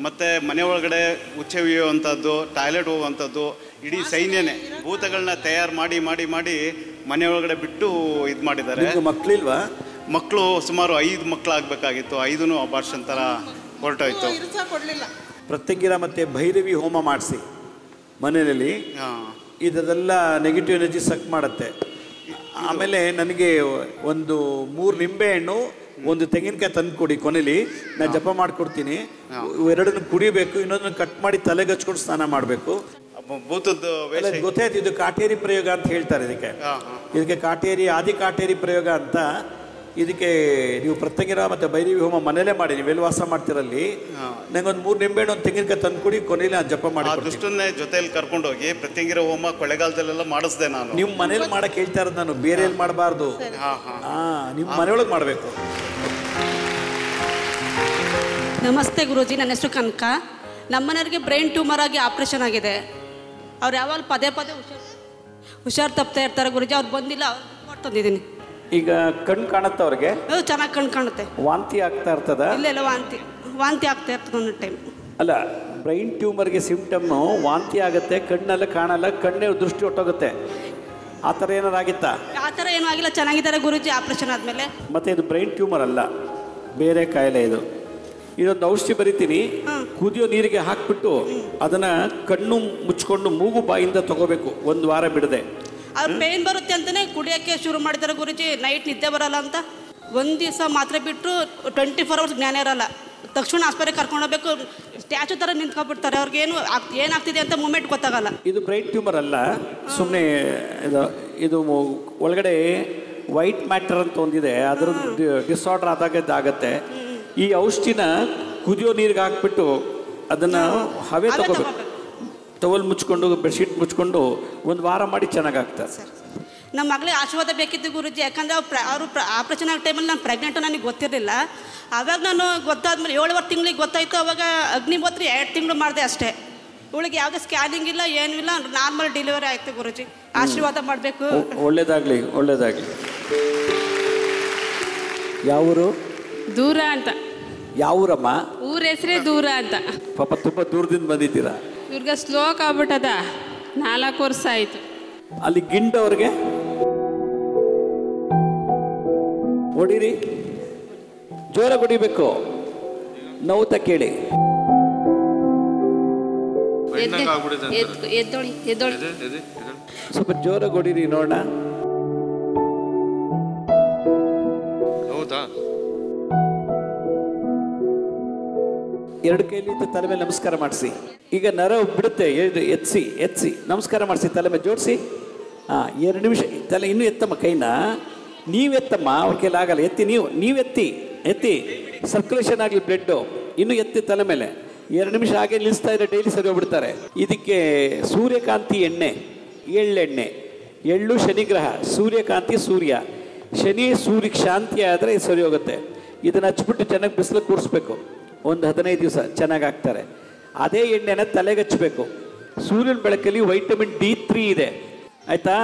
ಮತ್ತು ಮನೆ ಒಳಗಡೆ ಉಚ್ಚೆವಿಯುವಂಥದ್ದು, ಟಾಯ್ಲೆಟ್ ಹೋಗುವಂಥದ್ದು, ಇಡೀ ಸೈನ್ಯನೇ ಭೂತಗಳನ್ನ ತಯಾರು ಮಾಡಿ ಮಾಡಿ ಮಾಡಿ ಮನೆ ಒಳಗಡೆ ಬಿಟ್ಟು ಇದು ಮಾಡಿದ್ದಾರೆ.
ಮಕ್ಕಳಿಲ್ವಾ?
ಮಕ್ಕಳು ಸುಮಾರು 5 ಮಕ್ಕಳಾಗಬೇಕಾಗಿತ್ತು. 5 ಅಬಾರ್ಷನ್ ಥರ ಹೊರಟೋಯ್ತು.
ಪ್ರತ್ಯಂಗಿರ ಮತ್ತು ಭೈರವಿ ಹೋಮ ಮಾಡಿಸಿ ಮನೆಯಲ್ಲಿ. ಇದೆಲ್ಲ ನೆಗೆಟಿವ್ ಎನರ್ಜಿ ಸಕ್ ಮಾಡುತ್ತೆ. ಆಮೇಲೆ ನನಗೆ ಒಂದು 3 ನಿಂಬೆಹಣ್ಣು, 1 ತೆಂಗಿನಕಾಯಿ ತಂದು ಕೊಡಿ. ಕೊನೆಯಲ್ಲಿ ನಾನು ಜಪ ಮಾಡಿಕೊಡ್ತೀನಿ. 2 ಕುಡಿಬೇಕು, ಇನ್ನೊಂದನ್ನು ಕಟ್ ಮಾಡಿ ತಲೆಗೆ ಹಚ್ಕೊಂಡು ಸ್ನಾನ ಮಾಡಬೇಕು. ಗೊತ್ತಾಯ್ತು, ಇದು ಕಾಟೇರಿ ಪ್ರಯೋಗ ಅಂತ ಹೇಳ್ತಾರೆ. ಇದಕ್ಕೆ ಕಾಟೇರಿ, ಆದಿ ಕಾಟೇರಿ ಪ್ರಯೋಗ ಅಂತ. ಇದಕ್ಕೆ ನೀವು ಪ್ರತ್ಯಂಗಿರ ಮತ್ತು ಭೈರವಿ ಹೋಮ ಮನೇಲೇ ಮಾಡಿ. ನೀವೆಲ್ಲಿ ವಾಸ ಮಾಡ್ತಿರಲ್ಲಿ ನಂಗೊಂದು 3 ನಿಂಬೆಹಣ್ಣು, 1 ತೆಂಗಿನಕಾಯಿ ತಂದು ಕೊಡಿ. ಕೊನೆಯಲ್ಲಿ ನಾನು ಜಪ ಮಾಡಿ
ಅಷ್ಟನ್ನೇ ಜೊತೆಯಲ್ಲಿ ಕರ್ಕೊಂಡೋಗಿ ಪ್ರತ್ಯಂಗಿರ ಹೋಮ ಕೊಳ್ಳೆಗಾಲದಲ್ಲೆಲ್ಲ ಮಾಡಿಸ್ದೆ ನಾನು.
ನಿಮ್ಮ ಮನೇಲಿ ಮಾಡಕ್ಕೆ ಹೇಳ್ತಾ ಇರೋದು ನಾನು, ಬೇರೆ ಎಲ್ಲಿ ಮಾಡಬಾರ್ದು. ನಿಮ್ಮ ಮನೆಯೊಳಗೆ ಮಾಡಬೇಕು.
ನಮಸ್ತೆ ಗುರೂಜಿ, ನನ್ನ ಹೆಸರು ಕನಕ. ನಮ್ಮನೆಯವ್ರಿಗೆ ಬ್ರೈನ್ ಟ್ಯೂಮರ್ ಆಗಿ ಆಪ್ರೇಷನ್ ಆಗಿದೆ. ಅವ್ರು ಯಾವಾಗ ಪದೇ ಪದೇ ಹುಷಾರು ತಪ್ತಾ ಇರ್ತಾರೆ ಗುರೂಜಿ. ಅವ್ರು ಬಂದಿಲ್ಲ, ಅವ್ರು ತಂದಿದ್ದೀನಿ.
ಈಗ ಕಣ್ಣು ಕಾಣುತ್ತೆ ಅವ್ರಿಗೆ?
ಚೆನ್ನಾಗಿ ಕಣ್ಣು ಕಾಣುತ್ತೆ.
ವಾಂತಿ ಆಗ್ತಾ ಇರ್ತದ?
ಇಲ್ಲ ವಾಂತಿ ಆಗ್ತಾ ಇರ್ತದೆ ಒಂದು ಟೈಮ್.
ಅಲ್ಲ, ಬ್ರೈನ್ ಟ್ಯೂಮರ್ಗೆ ಸಿಂಪ್ಟಮ್ಮು ವಾಂತಿ ಆಗುತ್ತೆ, ಕಣ್ಣೆಲ್ಲ ಕಾಣಲ್ಲ, ಕಣ್ಣೇ ದೃಷ್ಟಿ ಹೊಟ್ಟೋಗುತ್ತೆ. ಆ ಥರ ಏನಾರು ಆಗಿತ್ತಾ?
ಆ ಥರ ಏನೂ ಆಗಿಲ್ಲ, ಚೆನ್ನಾಗಿದ್ದಾರೆ ಗುರೂಜಿ ಆಪ್ರೇಷನ್ ಆದಮೇಲೆ.
ಮತ್ತು ಇದು ಬ್ರೈನ್ ಟ್ಯೂಮರ್ ಅಲ್ಲ, ಬೇರೆ ಕಾಯಿಲೆ ಇದು. ಇದೊಂದು ಔಷಧಿ ಬರಿತೀನಿ, ಕುದಿಯೋ ನೀರಿಗೆ ಹಾಕಿಬಿಟ್ಟು ಅದನ್ನು ಕಣ್ಣು ಮುಚ್ಕೊಂಡು ಮೂಗು ಬಾಯಿಂದ ತಗೋಬೇಕು, 1 ವಾರ ಬಿಡದೆ.
ಅವ್ರು ಪೇಯ್ನ್ ಬರುತ್ತೆ ಅಂತಲೇ ಕುಡಿಯೋಕ್ಕೆ ಶುರು ಮಾಡಿದ್ದಾರೆ ಗುರೂಜಿ. ನೈಟ್ ನಿದ್ದೆ ಬರೋಲ್ಲ ಅಂತ 1 ದಿವಸ ಮಾತ್ರೆ ಬಿಟ್ಟರು 24 ಅವರ್ಸ್ ಜ್ಞಾನ ಇರೋಲ್ಲ. ತಕ್ಷಣ ಆಸ್ಪತ್ರೆಗೆ ಕರ್ಕೊಂಡು ಹೋಗ್ಬೇಕು. ಸ್ಟ್ಯಾಚು ಥರ ನಿಂತ್ಕೊಂಡ್ಬಿಡ್ತಾರೆ. ಅವ್ರಿಗೇನು ಏನಾಗ್ತಿದೆ ಅಂತ ಮೂಮೆಂಟ್ ಗೊತ್ತಾಗಲ್ಲ.
ಇದು ಬ್ರೈನ್ ಟ್ಯೂಮರ್ ಅಲ್ಲ, ಸುಮ್ಮನೆ ಇದು ಒಳಗಡೆ ವೈಟ್ ಮ್ಯಾಟರ್ ಅಂತ ಒಂದಿದೆ, ಅದರ ಡಿಸಾರ್ಡರ್ ಆದಾಗ ಇದಾಗತ್ತೆ. ಈ ಔಷಧಿನ ಕುದಿಯೋ ನೀರಿಗೆ ಹಾಕ್ಬಿಟ್ಟು ಅದನ್ನು ಹವೆ ತಗೋಬೇಕು. ಟವಲ್ ಮುಚ್ಕೊಂಡು ಬೆಡ್ಶೀಟ್ ಮುಚ್ಕೊಂಡು 1 ವಾರ ಮಾಡಿ ಚೆನ್ನಾಗಾಗ್ತದೆ.
ನಮ್ಮ ಮಗಳಿಗೆ ಆಶೀರ್ವಾದ ಬೇಕಿತ್ತು ಗುರೂಜಿ. ಯಾಕಂದರೆ ಅವರು ಆಪ್ರೇಷನ್ ಆಗೋ ಟೈಮಲ್ಲಿ ನಾನು ಪ್ರೆಗ್ನೆಂಟು, ನನಗೆ ಗೊತ್ತಿರಲಿಲ್ಲ. ಆವಾಗ ನಾನು ಗೊತ್ತಾದ್ಮೇಲೆ 7 ತಿಂಗಳಿಗೆ ಗೊತ್ತಾಯಿತು. ಅವಾಗ ಅಗ್ನಿಹೋತ್ರಿ 2 ತಿಂಗಳು ಮಾಡಿದೆ ಅಷ್ಟೇ. ಇವಳಿಗೆ ಯಾವುದೇ ಸ್ಕ್ಯಾನಿಂಗ್ ಇಲ್ಲ, ಏನೂ ಇಲ್ಲ, ನಾರ್ಮಲ್ ಡೆಲಿವರಿ ಆಯಿತು ಗುರೂಜಿ. ಆಶೀರ್ವಾದ ಮಾಡಬೇಕು.
ಒಳ್ಳೇದಾಗಲಿ, ಒಳ್ಳೇದಾಗಲಿ. ಯಾವೂರು?
ದೂರ ಅಂತ.
ಯಾವೂರಮ್ಮ?
ಊರ ಹೆಸರೇ ದೂರ ಅಂತ.
ಪಾಪ ತುಂಬ ದೂರದಿಂದ ಬಂದಿದ್ದೀರಾ.
ಇವ್ರಿಗೆ ಸ್ಲೋಕ್ ಆಗ್ಬಿಟ್ಟದ, 4 ವರ್ಷ ಆಯಿತು.
ಅಲ್ಲಿ ಗಿಂಡವ್ರಿಗೆ ಹೊಡಿರಿ, ಜೋರ ಹೊಡಿಬೇಕು, ನೋವುತ್ತಾ ಕೇಳಿ.
ಎದ್ದೋಳಿ ಎದ್ದೋಳಿ,
ಸ್ವಲ್ಪ ಜೋರ ಹೊಡಿರಿ ನೋಡೋಣ.
ಹೌದಾ?
2 ಕೈಲಿ ತಲೆ ಮೇಲೆ ನಮಸ್ಕಾರ ಮಾಡಿಸಿ. ಈಗ ನರ ಬಿಡುತ್ತೆ, ಎತ್ಸಿ ನಮಸ್ಕಾರ ಮಾಡಿಸಿ, ತಲೆ ಮೇಲೆ ಜೋಡಿಸಿ. 2 ನಿಮಿಷ ತಲೆ ಇನ್ನೂ ಎತ್ತಮ್ಮ, ಕೈನ ನೀವು ಎತ್ತಮ್ಮ, ಅವ್ರ ಕೈಲಿ ಆಗಲ್ಲ. ನೀವು ಎತ್ತಿ ಸರ್ಕ್ಯುಲೇಷನ್ ಆಗಲಿ ಬ್ಲಡ್ಡು. ಇನ್ನೂ ಎತ್ತಿ ತಲೆ ಮೇಲೆ 2 ನಿಮಿಷ ಹಾಗೆ ನಿಲ್ಲಿಸ್ತಾ ಇದ್ರೆ ಡೈಲಿ ಸರಿ ಹೋಗ್ಬಿಡ್ತಾರೆ. ಇದಕ್ಕೆ ಸೂರ್ಯಕಾಂತಿ ಎಣ್ಣೆ, ಎಳ್ಳೆಣ್ಣೆ. ಎಳ್ಳು ಶನಿಗ್ರಹ, ಸೂರ್ಯಕಾಂತಿ ಸೂರ್ಯ. ಶನಿ ಸೂರ್ಯಕ್ಕೆ ಶಾಂತಿ ಆದರೆ ಸರಿ ಹೋಗುತ್ತೆ. ಇದನ್ನು ಹಚ್ಬಿಟ್ಟು ಚೆನ್ನಾಗಿ ಬಿಸಿಲು ಕೂರಿಸ್ಬೇಕು. ಒಂದು 15 ದಿವಸ ಚೆನ್ನಾಗಿ ಆಗ್ತಾರೆ. ಅದೇ ಎಣ್ಣೆನ ತಲೆಗೆ ಹಚ್ಚಬೇಕು. ಸೂರ್ಯನ ಬೆಳಕಲ್ಲಿ ವೈಟಮಿನ್ D3 ಇದೆ, ಆಯಿತಾ?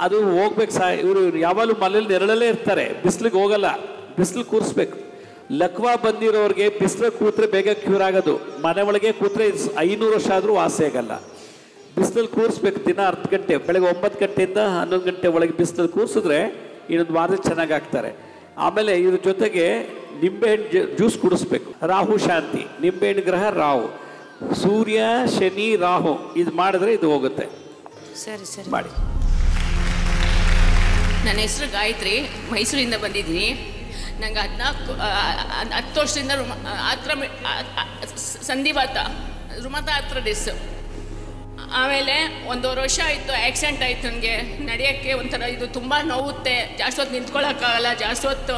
ಅದು ಹೋಗ್ಬೇಕು. ಇವರು ಯಾವಾಗಲೂ ಮನೇಲಿ ನೆರಳಲ್ಲೇ ಇರ್ತಾರೆ, ಬಿಸಿಲಿಗೆ ಹೋಗಲ್ಲ. ಬಿಸಿಲು ಕೂರಿಸ್ಬೇಕು. ಲಕ್ವಾ ಬಂದಿರೋರಿಗೆ ಬಿಸಿಲು ಕೂತ್ರೆ ಬೇಗ ಕ್ಯೂರ್ ಆಗೋದು. ಮನೆ ಒಳಗೆ ಕೂತ್ರೆ 500 ವರ್ಷ ಆದರೂ ವಾಸಿ ಆಗಲ್ಲ. ಬಿಸಿಲಲ್ಲಿ ಕೂರಿಸ್ಬೇಕು. ದಿನ 10 ಗಂಟೆ, ಬೆಳಗ್ಗೆ 9 ಗಂಟೆಯಿಂದ 11 ಗಂಟೆ ಒಳಗೆ ಬಿಸಿಲಲ್ಲಿ ಕೂರಿಸಿದ್ರೆ ಇನ್ನೊಂದು ವಾರ ಚೆನ್ನಾಗಿ ಆಗ್ತಾರೆ. ಆಮೇಲೆ ಇದ್ರ ಜೊತೆಗೆ ನಿಂಬೆಹಣ್ಣು ಜ್ಯೂಸ್ ಕುಡಿಸ್ಬೇಕು. ರಾಹು ಶಾಂತಿ, ನಿಂಬೆಹಣ್ಣು ಗ್ರಹ ರಾಹು, ಸೂರ್ಯ ಶನಿ ರಾಹು, ಇದು ಮಾಡಿದ್ರೆ ಇದು ಹೋಗುತ್ತೆ.
ಸರಿ
ಮಾಡಿ.
ನನ್ನ ಹೆಸರು ಗಾಯತ್ರಿ, ಮೈಸೂರಿಂದ ಬಂದಿದ್ದೀನಿ. ನಂಗೆ 10 ವರ್ಷದಿಂದ ಸಂಧಿವಾತ, ರುಮತ ಆರ್ಥ್ರೈಟಿಸ್. ಆಮೇಲೆ 1.5 ವರ್ಷ ಆಯಿತು, ಆಕ್ಸಿಡೆಂಟ್ ಆಯಿತು. ನನಗೆ ನಡೆಯೋಕ್ಕೆ ಒಂಥರ ಇದು ತುಂಬ ನೋವುತ್ತೆ. ಜಾಸ್ತಿ ಹೊತ್ತು ನಿಂತ್ಕೊಳ್ಳೋಕ್ಕಾಗಲ್ಲ. ಜಾಸ್ತಿ ಹೊತ್ತು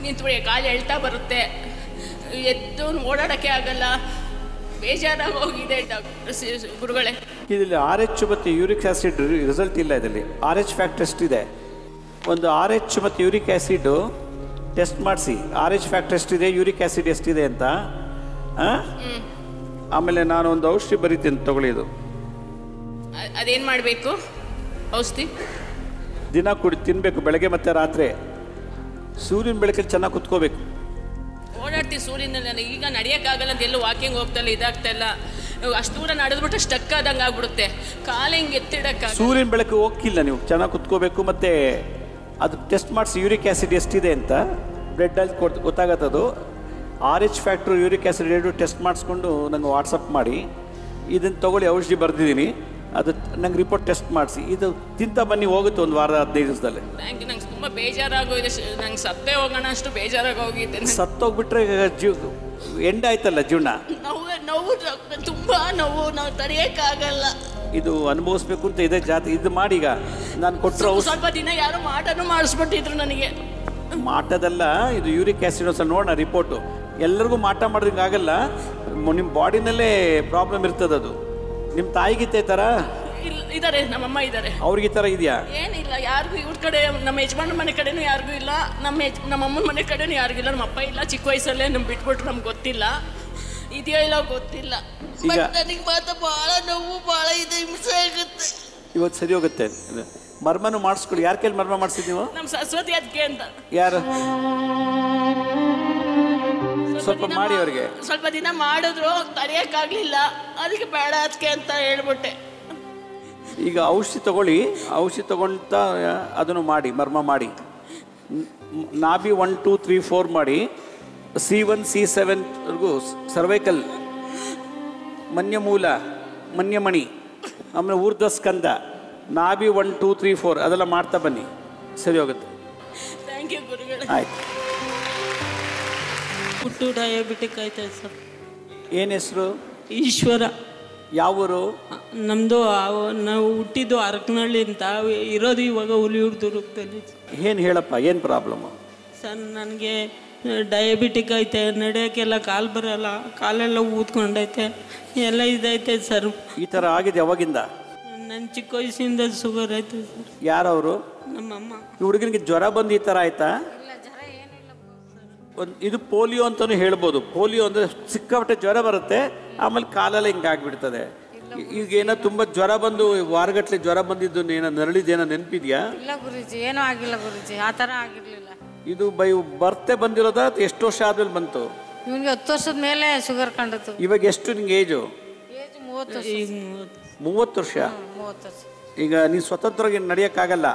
ನಿಂತ್ಬಿಡಿ ಕಾಲು ಎಳ್ತಾ ಬರುತ್ತೆ. ಎದ್ದು ಓಡಾಡೋಕ್ಕೆ ಆಗಲ್ಲ. ಬೇಜಾರಾಗಿ ಹೋಗಿದೆ ಗುರುಗಳೇ.
ಇದರಲ್ಲಿ RH ಮತ್ತು ಯೂರಿಕ್ ಆ್ಯಸಿಡ್ ರಿಸಲ್ಟ್ ಇಲ್ಲ. ಇದರಲ್ಲಿ RH ಫ್ಯಾಕ್ಟರ್ ಎಷ್ಟಿದೆ? ಒಂದು RH ಮತ್ತು ಯೂರಿಕ್ ಆ್ಯಸಿಡು ಟೆಸ್ಟ್ ಮಾಡಿಸಿ. RH ಫ್ಯಾಕ್ಟರ್ ಎಷ್ಟಿದೆ, ಯೂರಿಕ್ ಆ್ಯಸಿಡ್ ಎಷ್ಟಿದೆ ಅಂತ. ಆಮೇಲೆ ನಾನು ಒಂದು ಔಷಧಿ ಬರೀತೀನಿ, ತಗೊಳ್ಳಿ. ಇದು
ಅದೇನು ಮಾಡಬೇಕು? ಔಷಧಿ
ದಿನ ತಿನ್ನಬೇಕು, ಬೆಳಗ್ಗೆ ಮತ್ತು ರಾತ್ರಿ. ಸೂರ್ಯನ ಬೆಳಕಲ್ಲಿ ಚೆನ್ನಾಗಿ ಕುತ್ಕೋಬೇಕು.
ಓಡಾಡ್ತೀವಿ ಸೂರ್ಯನಲ್ಲಿ. ನನಗೆ ಈಗ ನಡೆಯೋಕ್ಕಾಗಲ್ಲ ಅಂತ ಎಲ್ಲೂ ವಾಕಿಂಗ್ ಹೋಗ್ತಾಯಿಲ್ಲ, ಇದಾಗ್ತಾಯಿಲ್ಲ. ಅಷ್ಟು ದೂರ ನಡೆದ್ಬಿಟ್ಟು ಸ್ಟಕ್ ಆದಂಗೆ ಆಗ್ಬಿಡುತ್ತೆ. ಕಾಲು ಹಿಂಗೆ ಎತ್ತಿಡಕ್ಕೆ.
ಸೂರ್ಯನ ಬೆಳಕು ಹೋಗಿಲ್ಲ, ನೀವು ಚೆನ್ನಾಗಿ ಕುತ್ಕೋಬೇಕು. ಮತ್ತು ಅದು ಟೆಸ್ಟ್ ಮಾಡಿಸಿ ಯೂರಿಕ್ ಆ್ಯಸಿಡ್ ಎಷ್ಟಿದೆ ಅಂತ ಬ್ಲಡ್ಡಲ್ಲಿ ಗೊತ್ತಾಗತ್ತದು. RH factor uric acid 2 test ಮಾಡಿಸ್ಕೊಂಡು ನಂಗೆ ವಾಟ್ಸಪ್ ಮಾಡಿ. ಇದನ್ನು ತೊಗೊಳ್ಳಿ, ಔಷಧಿ ಬರೆದಿದ್ದೀನಿ. ಅದು ನಂಗೆ ರಿಪೋರ್ಟ್ ಟೆಸ್ಟ್ ಮಾಡಿಸಿ. ಇದು ತಿಂತ ಬನ್ನಿ, ಹೋಗುತ್ತೆ 1 ವಾರ 15 ದಿವಸದಲ್ಲಿ.
Thank you. ನಂಗೆ ತುಂಬ ಬೇಜಾರಾಗೋಗಿದೆ. ನಂಗೆ ಸತ್ತೇ ಹೋಗೋಣ ಅಷ್ಟು ಬೇಜಾರಾಗಿ ಹೋಗಿದೆ.
ಸತ್ತೋಗ್ಬಿಟ್ರೆ ಎಂಡ್ ಆಯ್ತಲ್ಲ ಜೀವನ.
ನೋವು ತುಂಬ ನೋವು, ನಾವು ತಡೆಯೋಕ್ಕಾಗಲ್ಲ.
ಇದು ಅನುಭವಿಸ್ಬೇಕು ಅಂತ ಇದೆ ಜಾತಿ. ಇದು ಮಾಡಿ. ಈಗ ನಾನು ಕೊಟ್ಟರು
ಸ್ವಲ್ಪ ದಿನ ಯಾರೋ ಮಾಟನೂ ಮಾಡಿಸ್ಬಿಟ್ಟಿದ್ರು ನನಗೆ.
ಮಾಟದಲ್ಲ, ಇದು ಯೂರಿಕ್ ಆ್ಯಸಿಡ್. ಒಂದು ನೋಡೋಣ ರಿಪೋರ್ಟು. ಎಲ್ಲರಿಗೂ ಮಾಟ ಮಾಡೋದಂಗೆ ಆಗಲ್ಲ. ನಿಮ್ಮ ಬಾಡಿನಲ್ಲೇ ಪ್ರಾಬ್ಲಮ್ ಇರ್ತದೆ. ಅದು ನಿಮ್ಮ ತಾಯಿಗಿತ್ತೆ ಥರ
ಇದ್ದಾರೆ, ನಮ್ಮಮ್ಮ ಇದ್ದಾರೆ.
ಅವ್ರಿಗೆ ಈ ಥರ ಇದೆಯಾ?
ಏನಿಲ್ಲ, ಯಾರಿಗೂ. ಇವ್ರ ಕಡೆ ನಮ್ಮ ಯಜಮಾನ ಮನೆ ಕಡೆನೂ ಯಾರಿಗೂ ಇಲ್ಲ, ನಮ್ಮ ಅಮ್ಮನ ಮನೆ ಕಡೆನೂ ಯಾರಿಗೂ ಇಲ್ಲ. ನಮ್ಮ ಅಪ್ಪ ಇಲ್ಲ, ಚಿಕ್ಕ ವಯಸ್ಸಲ್ಲೇ ನಮ್ಗೆ ಬಿಟ್ಬಿಟ್ರು, ನಮ್ಗೆ ಗೊತ್ತಿಲ್ಲ. ಇದೆಯೋ ಇಲ್ಲೋ ಗೊತ್ತಿಲ್ಲ.
ಈಗ
ನನಗೆ ಮಾತ್ರ ಭಾಳ ನೋವು, ಭಾಳ ಇದೆ, ಹಿಂಸೆ ಆಗುತ್ತೆ.
ಇವತ್ತು ಸರಿ ಹೋಗುತ್ತೆ. ಮರ್ಮನು ಮಾಡಿಸ್ಕೊಳ್ಳಿ. ಯಾರ ಕೈಲಿ ಮರ್ಮ ಮಾಡಿಸಿದ್ ನೀವು?
ನಮ್ಮ ಸರಸ್ವತಿ ಅದಕ್ಕೆ ಅಂತ.
ಯಾರು? ಸ್ವಲ್ಪ ಮಾಡಿ ಅವ್ರಿಗೆ.
ಸ್ವಲ್ಪ ದಿನ ಮಾಡಿದ್ರು ತಡೆಯೋಕ್ಕಾಗಲಿಲ್ಲ, ಅದಕ್ಕೆ ಬೇಡ ಅದಕ್ಕೆ ಅಂತ ಹೇಳ್ಬಿಟ್ಟೆ.
ಈಗ ಔಷಧಿ ತಗೊಳ್ಳಿ. ಔಷಧಿ ತಗೊಳ್ತಾ ಅದನ್ನು ಮಾಡಿ, ಮರ್ಮ ಮಾಡಿ. ನಾಭಿ 1 2 3 4 ಮಾಡಿ. C1 C7ವರೆಗೂ ಸರ್ವೈಕಲ್, ಮನ್ಯಮೂಲ, ಮನ್ಯಮಣಿ, ಆಮೇಲೆ ಊರ್ಧ್ವ ಸ್ಕಂದ, ನಾಭಿ 1 2 3 4 ಅದೆಲ್ಲ ಮಾಡ್ತಾ ಬನ್ನಿ, ಸರಿ ಹೋಗುತ್ತೆ.
ಥ್ಯಾಂಕ್ ಯು ಗುರುಗಳೇ.
ಆಯ್ತು.
ಹುಟ್ಟು ಡಯಾಬಿಟಿಕ್ ಆಯ್ತಾ ಸರ್?
ಏನು ಹೆಸರು?
ಈಶ್ವರ.
ಯಾವೂರು?
ನಮ್ಮದು ನಾವು ಹುಟ್ಟಿದ್ದು ಅರಕನಹಳ್ಳಿ ಅಂತ, ಇರೋದು ಇವಾಗ ಹುಲಿಯೂರು ದುರ್ಗದಲ್ಲಿ.
ಏನು ಹೇಳಪ್ಪ, ಏನು ಪ್ರಾಬ್ಲಮ್ಮು?
ಸರ್ ನನಗೆ ಡಯಾಬಿಟಿಕ್ ಐತೆ, ನಡೆಯೋಕ್ಕೆಲ್ಲ ಕಾಲು ಬರೋಲ್ಲ, ಕಾಲೆಲ್ಲ ಊದ್ಕೊಂಡೈತೆ, ಎಲ್ಲ ಇದೈತೆ ಸರ್.
ಈ ಥರ ಆಗಿದೆ ಯಾವಾಗಿಂದ?
ನನ್ನ ಚಿಕ್ಕ ವಯಸ್ಸಿಂದ ಶುಗರ್ ಐತೆ ಸರ್.
ಯಾರವರು?
ನಮ್ಮಮ್ಮ.
ಈ ಹುಡುಗನಿಗೆ ಜ್ವರ ಬಂದು ಈ ಥರ ಆಯ್ತಾ? ಇದು ಪೋಲಿಯೋ ಅಂತಲೂ ಹೇಳ್ಬೋದು. ಪೋಲಿಯೋ ಅಂದರೆ ಸಿಕ್ಕಾಪಟ್ಟೆ ಜ್ವರ ಬರುತ್ತೆ, ಆಮೇಲೆ ಕಾಲೆಲ್ಲ ಹಿಂಗಾಗ್ಬಿಡ್ತದೆ. ಈಗೇನೋ ತುಂಬ ಜ್ವರ ಬಂದು ವಾರಗಟ್ಟಲೆ ಜ್ವರ ಬಂದಿದ್ದು ಏನೋ ನರಳಿದೇನೋ ನೆನಪಿದ್ಯಾ?
ಇಲ್ಲ ಗುರುಜಿ, ಏನೂ ಆಗಿಲ್ಲ ಗುರುಜಿ, ಆ ಥರ ಆಗಿರಲಿಲ್ಲ.
ಇದು ಬರ್ತೆ ಬಂದಿರೋದ ಎಷ್ಟು ವರ್ಷ ಆದ್ಮೇಲೆ ಬಂತು?
ಇವನಿಗೆ 10 ವರ್ಷದ ಮೇಲೆ ಶುಗರ್ ಕಂಡಿತ್ತು.
ಇವಾಗ ಎಷ್ಟು ನಿಂಗೆ ಏಜು?
30 ವರ್ಷ.
30 ವರ್ಷ.
30 ವರ್ಷ.
ಈಗ ನೀನು ಸ್ವತಂತ್ರವಾಗಿ ನಡೆಯೋಕ್ಕಾಗಲ್ಲ?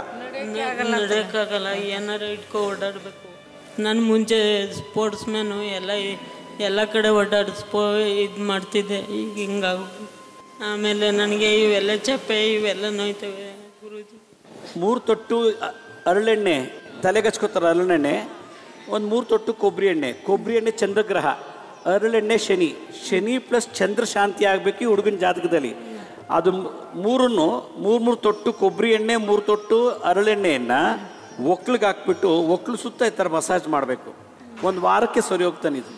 ನಡೆಯೋಕ್ಕಾಗಲ್ಲ, ಏನಾರು ಇಟ್ಕೊ ಓಡಾಡಬೇಕು. ನಾನು ಮುಂಚೆ ಸ್ಪೋರ್ಟ್ಸ್ ಮ್ಯಾನು, ಎಲ್ಲ ಕಡೆ ಇದು ಮಾಡ್ತಿದ್ದೆ. ಈಗ ಹಿಂಗಾಗ್ಬಿಟ್ಟು ಆಮೇಲೆ ನನಗೆ ಇವೆಲ್ಲ ಚಪ್ಪೆ ಇವೆಲ್ಲ ನೋಯ್ತವೆ ಗುರುಜಿ.
3 ತೊಟ್ಟು ಹರಳೆಣ್ಣೆ ತಲೆಗೆ ಹಚ್ಕೋತಾರೆ. ಹರಳೆಣ್ಣೆ ಒಂದು 3 ತೊಟ್ಟು ಕೊಬ್ಬರಿ ಎಣ್ಣೆ ಚಂದ್ರಗ್ರಹ, ಹರಳೆಣ್ಣೆ ಶನಿ ಪ್ಲಸ್ ಚಂದ್ರ ಶಾಂತಿ ಆಗಬೇಕು ಈ ಹುಡುಗನ ಜಾತಕದಲ್ಲಿ. ಅದು ಮೂರು ತೊಟ್ಟು ಕೊಬ್ಬರಿ ಎಣ್ಣೆ, 3 ತೊಟ್ಟು ಹರಳೆಣ್ಣೆಯನ್ನು ಒಕ್ಳಿಗೆ ಹಾಕ್ಬಿಟ್ಟು ಒಕ್ಳು ಸುತ್ತ ಈ ಥರ ಮಸಾಜ್ ಮಾಡಬೇಕು. ಒಂದು ವಾರಕ್ಕೆ ಸರಿ ಹೋಗ್ತಾನೆ. ಇದು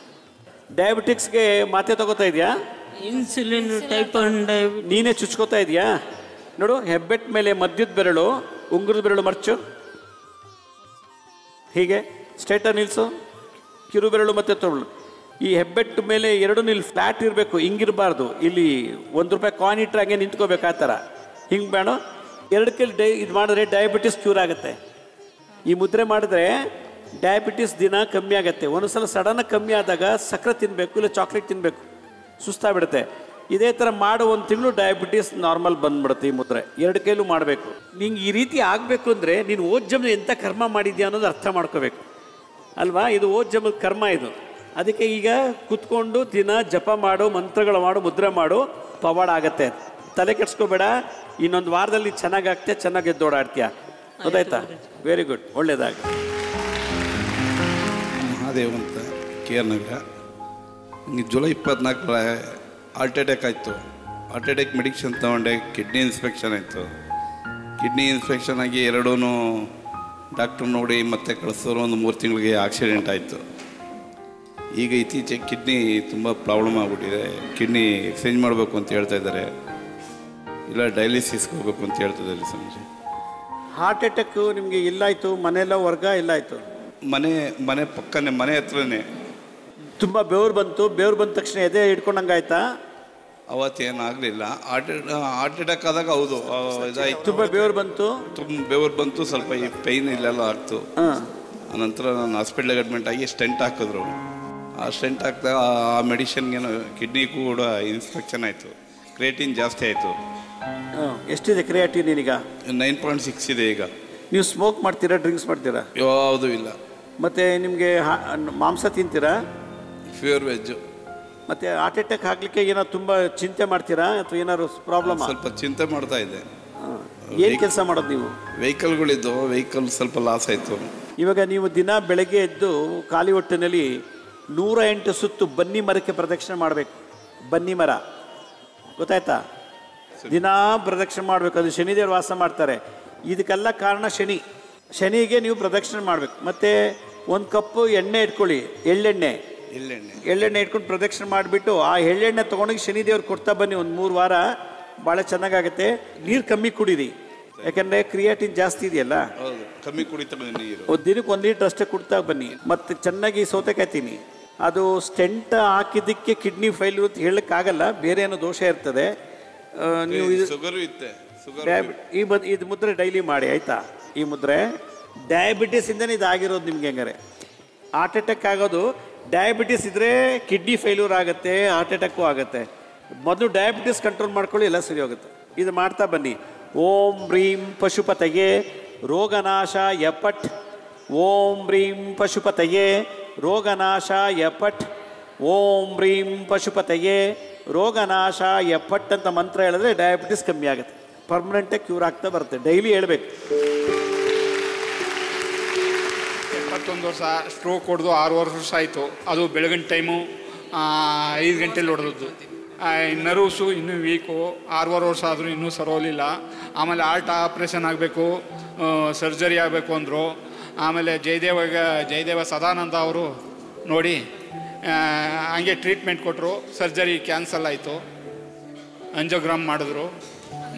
ಡಯಾಬಿಟಿಕ್ಸ್ಗೆ ಮಾತೆ ತಗೋತಾ ಇದೆಯಾ?
Insulin, type 1 diabetes.
ನೀನೇ ಚುಚ್ಕೋತಾ ಇದೆಯಾ? ನೋಡು, ಹೆಬ್ಬೆಟ್ ಮೇಲೆ ಮಧ್ಯದ ಬೆರಳು, ಉಂಗುರದ ಬೆರಳು ಮರ್ಚು, ಹೀಗೆ ಸ್ಟ್ರೇಟಾಗಿ ನಿಲ್ಲಿಸು. ಕಿರು ಬೆರಳು ಮತ್ತು ತೊರಳು ಈ ಹೆಬ್ಬೆಟ್ಟು ಮೇಲೆ 2 ಇಲ್ಲಿ ಫ್ಲ್ಯಾಟ್ ಇರಬೇಕು, ಹಿಂಗಿರಬಾರ್ದು. ಇಲ್ಲಿ ₹1 ಕಾಯಿನ್ ಇಟ್ಟರೆ ಹಂಗೆ ನಿಂತ್ಕೋಬೇಕು, ಆ ಥರ. ಹಿಂಗೆ ಬೇಡ. 2 ಕೈಲಿ ಇದು ಮಾಡಿದ್ರೆ ಡಯಾಬಿಟಿಸ್ ಕ್ಯೂರ್ ಆಗುತ್ತೆ. ಈ ಮುದ್ರೆ ಮಾಡಿದ್ರೆ ಡಯಾಬಿಟಿಸ್ ದಿನ ಕಮ್ಮಿ ಆಗುತ್ತೆ. ಒಂದೊಂದ್ಸಲ ಸಡನ್ನಾಗಿ ಕಮ್ಮಿ ಆದಾಗ ಸಕ್ಕರೆ ತಿನ್ನಬೇಕು, ಇಲ್ಲ ಚಾಕ್ಲೇಟ್ ತಿನ್ನಬೇಕು, ಸುಸ್ತಾಗ್ಬಿಡುತ್ತೆ. ಇದೇ ಥರ ಮಾಡೋ 1 ತಿಂಗಳು ಡಯಾಬಿಟಿಸ್ ನಾರ್ಮಲ್ ಬಂದ್ಬಿಡುತ್ತೆ. ಈ ಮುದ್ರೆ 2 ಕೈಲೂ ಮಾಡಬೇಕು. ನಿಂಗೆ ಈ ರೀತಿ ಆಗಬೇಕು ಅಂದರೆ ನೀನು ಓದ್ ಜನ್ಮ ಎಂಥ ಕರ್ಮ ಮಾಡಿದ್ಯಾ ಅನ್ನೋದು ಅರ್ಥ ಮಾಡ್ಕೋಬೇಕು ಅಲ್ವಾ? ಇದು ಓದ್ ಜನ್ಮದ ಕರ್ಮ ಇದು. ಅದಕ್ಕೆ ಈಗ ಕುತ್ಕೊಂಡು ದಿನ ಜಪ ಮಾಡು, ಮಂತ್ರಗಳು ಮಾಡು, ಮುದ್ರೆ ಮಾಡು, ಪವಾಡ ಆಗತ್ತೆ. ತಲೆ ಕೆಡ್ಸ್ಕೋಬೇಡ. ಇನ್ನೊಂದು ವಾರದಲ್ಲಿ ಚೆನ್ನಾಗಾಗ್ತೀಯ, ಚೆನ್ನಾಗಿ ಎದ್ದೋಡಾಡ್ತೀಯ. ಗೊತ್ತಾಯ್ತಾ? Very good, ಒಳ್ಳೇದಾಗ.
ಮಹಾದೇವ್ ಅಂತ, KR ನಗರ. ಜುಲೈ 24 ಹಾರ್ಟ್ ಅಟ್ಯಾಕ್ ಆಯಿತು. ಹಾರ್ಟ್ ಅಟ್ಯಾಕ್ ಮೆಡಿಕ್ಷನ್ ತೊಗೊಂಡೆ. ಕಿಡ್ನಿ ಇನ್ಸ್ಪೆಕ್ಷನ್ ಆಯಿತು. ಕಿಡ್ನಿ ಇನ್ಸ್ಪೆಕ್ಷನ್ ಆಗಿ 2 ಡಾಕ್ಟ್ರು ನೋಡಿ ಮತ್ತೆ ಕಳಿಸೋರು. ಒಂದು 3 ತಿಂಗಳಿಗೆ ಆಕ್ಸಿಡೆಂಟ್ ಆಯಿತು. ಈಗ ಇತ್ತೀಚೆಗೆ ಕಿಡ್ನಿ ತುಂಬ ಪ್ರಾಬ್ಲಮ್ ಆಗಿಬಿಟ್ಟಿದೆ. ಕಿಡ್ನಿ ಎಕ್ಸ್ಚೇಂಜ್ ಮಾಡಬೇಕು ಅಂತ ಹೇಳ್ತಾ ಇದ್ದಾರೆ, ಇಲ್ಲ ಡಯಾಲಿಸಿಸ್ಗೆ ಹೋಗ್ಬೇಕು ಅಂತ ಹೇಳ್ತಿದ್ದಾರೆ ಸಂಜೆ.
ಹಾರ್ಟ್ ಅಟ್ಯಾಕು ನಿಮಗೆ ಎಲ್ಲಾಯಿತು? ಮನೆಯೆಲ್ಲ ವರ್ಗ ಎಲ್ಲಾಯಿತು?
ಮನೆ ಪಕ್ಕನೇ, ಮನೆ ಹತ್ರನೇ.
ತುಂಬ ಬೆವರು ಬಂತು. ಬೆವರು ಬಂದ ತಕ್ಷಣ ಎದೆ ಹಿಡ್ಕೊಂಡಂಗಾಯ್ತಾ?
ಅವತ್ತೇನಾಗಲಿಲ್ಲ. ಹಾರ್ಟ್ ಅಟ್ಯಾಕ್ ಆದಾಗ ಹೌದು ಇದಾಯ್ತು.
ತುಂಬ ಬೆವರು ಬಂತು.
ಸ್ವಲ್ಪ ಈ ಪೈನ್ ಇಲ್ಲೆಲ್ಲ ಆಗ್ತು. ಆನಂತರ ನಾನು ಹಾಸ್ಪಿಟ್ಲಿಗೆ ಅಡ್ಮಿಟ್ ಆಗಿ ಸ್ಟೆಂಟ್ ಹಾಕಿದ್ರು. ಆ ಸ್ಟೆಂಟ್ ಹಾಕಿದಾಗ ಆ ಮೆಡಿಷನ್ಗೇನು ಕಿಡ್ನಿ ಕೂಡ ಇನ್ಸ್ಪೆಕ್ಷನ್ ಆಯಿತು. ಕ್ರಿಯೇಟಿನ್ ಜಾಸ್ತಿ ಆಯಿತು.
ಎಷ್ಟಿದೆ ಕ್ರಿಯಾಟಿನ್ ಈಗ?
9.6 ಇದೆ ಈಗ.
ನೀವು ಸ್ಮೋಕ್ ಮಾಡ್ತೀರಾ, ಡ್ರಿಂಕ್ಸ್ ಮಾಡ್ತೀರಾ?
ಯಾವುದೂ ಇಲ್ಲ.
ಮತ್ತು ನಿಮಗೆ ಮಾಂಸ ತಿಂತೀರಾ?
Pure veg.
ಮತ್ತು ಹಾರ್ಟ್ ಅಟ್ಯಾಕ್ ಆಗಲಿಕ್ಕೆ ಏನೋ ತುಂಬ ಚಿಂತೆ ಮಾಡ್ತೀರಾ ಅಥವಾ ಏನಾದ್ರು ಪ್ರಾಬ್ಲಮ್?
ಸ್ವಲ್ಪ ಚಿಂತೆ ಮಾಡ್ತಾ ಇದ್ದೆ.
ಏನು ಕೆಲಸ ಮಾಡೋದು ನೀವು?
ವೆಹಿಕಲ್ಗಳಿದ್ದು, ವೆಹಿಕಲ್ ಸ್ವಲ್ಪ ಲಾಸ್ ಆಯಿತು.
ಇವಾಗ ನೀವು ದಿನ ಬೆಳಗ್ಗೆ ಎದ್ದು ಖಾಲಿ ಹೊಟ್ಟೆನಲ್ಲಿ 108 ಸುತ್ತು ಬನ್ನಿ ಮರಕ್ಕೆ ಪ್ರದಕ್ಷಿಣೆ ಮಾಡಬೇಕು. ಬನ್ನಿ ಮರ ಗೊತ್ತಾಯ್ತಾ? ದಿನ ಪ್ರದಕ್ಷಿಣೆ ಮಾಡಬೇಕು. ಅದು ಶನಿದೇವರು ವಾಸ ಮಾಡ್ತಾರೆ. ಇದಕ್ಕೆಲ್ಲ ಕಾರಣ ಶನಿಗೆ ನೀವು ಪ್ರದಕ್ಷಿಣೆ ಮಾಡಬೇಕು. ಮತ್ತು 1 ಕಪ್ಪು ಎಣ್ಣೆ ಇಟ್ಕೊಳ್ಳಿ, ಎಳ್ಳೆಣ್ಣೆ ಇಟ್ಕೊಂಡು ಪ್ರದಕ್ಷಿಣೆ ಮಾಡಿಬಿಟ್ಟು ಆ ಎಳ್ಳೆಣ್ಣೆ ತೊಗೊಂಡೋಗಿ ಶನಿದೇವ್ರು ಕೊಡ್ತಾ ಬನ್ನಿ. ಒಂದು 3 ವಾರ ಭಾಳ ಚೆನ್ನಾಗಾಗುತ್ತೆ. ನೀರು ಕಮ್ಮಿ ಕುಡೀರಿ, ಯಾಕಂದರೆ ಕ್ರಿಯಾಟಿನ್ ಜಾಸ್ತಿ ಇದೆಯಲ್ಲ.
ಕಮ್ಮಿ ಕುಡಿತಾ ನೀರು.
ದಿನಕ್ಕೆ 1 ಲೀಟ್ರ್ ಅಷ್ಟೇ ಕುಡ್ತಾ ಬನ್ನಿ. ಮತ್ತು ಚೆನ್ನಾಗಿ ಸೌತೆಕಾಯಿ ತಿನ್ನಿ. ಅದು ಸ್ಟೆಂಟ್ ಹಾಕಿದ್ದಕ್ಕೆ ಕಿಡ್ನಿ ಫೈಲ್ಯೂರ್ ಅಂತ ಹೇಳಕ್ಕಾಗಲ್ಲ, ಬೇರೆ ಏನೋ ದೋಷ ಇರ್ತದೆ. ನೀವು
ಶುಗರು ಇತ್ತೆ,
ಇದು ಮುದ್ರೆ ಡೈಲಿ ಮಾಡಿ ಆಯಿತಾ. ಈ ಮುದ್ರೆ ಡಯಾಬಿಟಿಸಿಂದನೇ ಇದಾಗಿರೋದು ನಿಮ್ಗೆ. ಹೆಂಗಾರೆ ಹಾರ್ಟ್ ಅಟ್ಯಾಕ್ ಆಗೋದು ಡಯಾಬಿಟಿಸ್ ಇದ್ದರೆ ಕಿಡ್ನಿ ಫೇಲ್ಯೂರ್ ಆಗುತ್ತೆ, ಹಾರ್ಟ್ ಅಟ್ಯಾಕು ಆಗುತ್ತೆ. ಮೊದಲು ಡಯಾಬಿಟಿಸ್ ಕಂಟ್ರೋಲ್ ಮಾಡ್ಕೊಳ್ಳಿ, ಎಲ್ಲ ಸರಿ ಹೋಗುತ್ತೆ. ಇದು ಮಾಡ್ತಾ ಬನ್ನಿ. ಓಂ ಬ್ರೀಂ ಪಶುಪತಯೇ ರೋಗನಾಶ ಯಪಟ್. ಓಂ ಬ್ರೀಂ ಪಶುಪತಯೇ ರೋಗನಾಶ ಯಪಟ್. ಓಂ ಬ್ರೀಂ ಪಶುಪತಯೇ ರೋಗನಾಶ ಯಪಟ್ ಅಂತ ಮಂತ್ರ ಹೇಳಿದ್ರೆ ಡಯಾಬಿಟಿಸ್ ಕಮ್ಮಿ ಆಗುತ್ತೆ, ಪರ್ಮನೆಂಟಾಗಿ ಕ್ಯೂರ್ ಆಗ್ತಾ ಬರುತ್ತೆ. ಡೈಲಿ ಹೇಳ್ಬೇಕು.
71 ವರ್ಷ, ಸ್ಟ್ರೋಕ್ ಹೊಡೆದು 6 ವರ್ಷ ಆಯಿತು. ಅದು ಬೆಳಗಿನ ಟೈಮು 5 ಗಂಟೆಲಿ ಹೊಡೆದದ್ದು. ನರ್ವ್ಸು ಇನ್ನೂ ವೀಕು, 6 ವರ್ಷ ಆದರೂ ಇನ್ನೂ ಸರೋಲಿಲ್ಲ. ಆಮೇಲೆ ಹಾರ್ಟ್ ಆಪ್ರೇಷನ್ ಆಗಬೇಕು, ಸರ್ಜರಿ ಆಗಬೇಕು ಅಂದರು. ಆಮೇಲೆ ಜಯದೇವ ಸದಾನಂದ ಅವರು ನೋಡಿ ಹಂಗೆ ಟ್ರೀಟ್ಮೆಂಟ್ ಕೊಟ್ಟರು. ಸರ್ಜರಿ ಕ್ಯಾನ್ಸಲ್ ಆಯಿತು, ಅಂಜೋಗ್ರಾಮ್ ಮಾಡಿದ್ರು,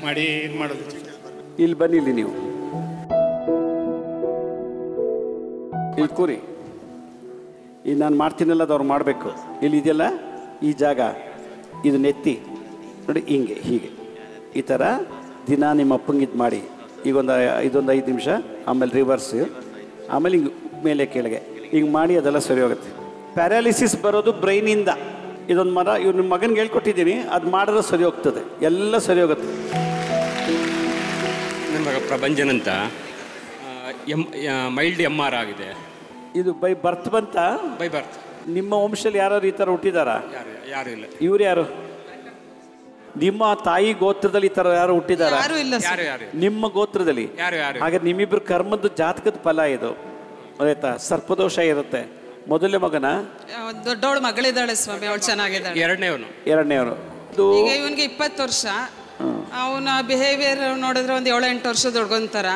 ಮಾಡಿ ಇದು ಮಾಡಿದ್ರು.
ಇಲ್ಲಿ ಬನ್ನಿ, ಇಲ್ಲಿ ನೀವು ಇಲ್ಲಿ ಕೂರಿ. ಈಗ ನಾನು ಮಾಡ್ತೀನಲ್ಲ ಅದು ಅವ್ರು ಮಾಡಬೇಕು. ಇಲ್ಲಿ ಇದೆಯಲ್ಲ ಈ ಜಾಗ, ಇದನ್ನ ಎತ್ತಿ ನೋಡಿ, ಹಿಂಗೆ ಹೀಗೆ ಈ ಥರ ದಿನ ನಿಮ್ಮ ಅಪ್ಪಂಗೆ ಇದು ಮಾಡಿ. ಇದೊಂದು 5 ನಿಮಿಷ, ಆಮೇಲೆ ರಿವರ್ಸ್, ಆಮೇಲೆ ಹಿಂಗೆ ಮೇಲೆ ಕೆಳಗೆ ಹಿಂಗೆ ಮಾಡಿ, ಅದೆಲ್ಲ ಸರಿ ಹೋಗುತ್ತೆ. ಪ್ಯಾರಾಲಿಸಿಸ್ ಬರೋದು ಬ್ರೈನಿಂದ. ಇದೊಂದು ಮರ ಇವ್ರು ನಿಮ್ಮ ಮಗನಿಗೆ ಹೇಳ್ಕೊಟ್ಟಿದ್ದೀನಿ, ಅದು ಮಾಡಿದ್ರೆ ಸರಿ ಹೋಗ್ತದೆ, ಎಲ್ಲ ಸರಿ ಹೋಗುತ್ತೆ.
ನನ್ನ ಮಗ ಪ್ರಭಂಜನ್ ಅಂತ ಮೈಲ್ಡ್ MR ಆಗಿದೆ.
ಇದು ಬೈ ಬರ್ತ್ ಬಂತ?
By birth.
ನಿಮ್ಮ ವಂಶದಲ್ಲಿ ಯಾರು ಈ ಥರ ಹುಟ್ಟಿದಾರಾ?
ಯಾರು ಇಲ್ಲ.
ಇವ್ರು ಯಾರು? ನಿಮ್ಮ ತಾಯಿ ಗೋತ್ರದಲ್ಲಿ ಈ ಥರ ಯಾರು ಹುಟ್ಟಿದಾರಾ? ನಿಮ್ಮ ಗೋತ್ರದಲ್ಲಿ? ಹಾಗೆ ನಿಮ್ಮಿಬ್ರು ಕರ್ಮದ ಜಾತಕದ ಫಲ ಇದು, ಆಯ್ತಾ? ಸರ್ಪದೋಷ ಇರುತ್ತೆ. ಮೊದಲನೇ ಮಗನ?
ದೊಡ್ಡವಳು ಮಗಳಿದ್ದಾಳೆ ಸ್ವಾಮಿ, ಅವಳು ಚೆನ್ನಾಗಿದ್ದಾಳೆ.
ಎರಡನೇವನು
ಈಗ ಇವನ್ಗೆ 20 ವರ್ಷ. ಅವನ ಬಿಹೇವಿಯರ್ ನೋಡಿದ್ರೆ ಒಂದು 7-8 ವರ್ಷ ದೊಡ್ಡಗೊಂತಾರ.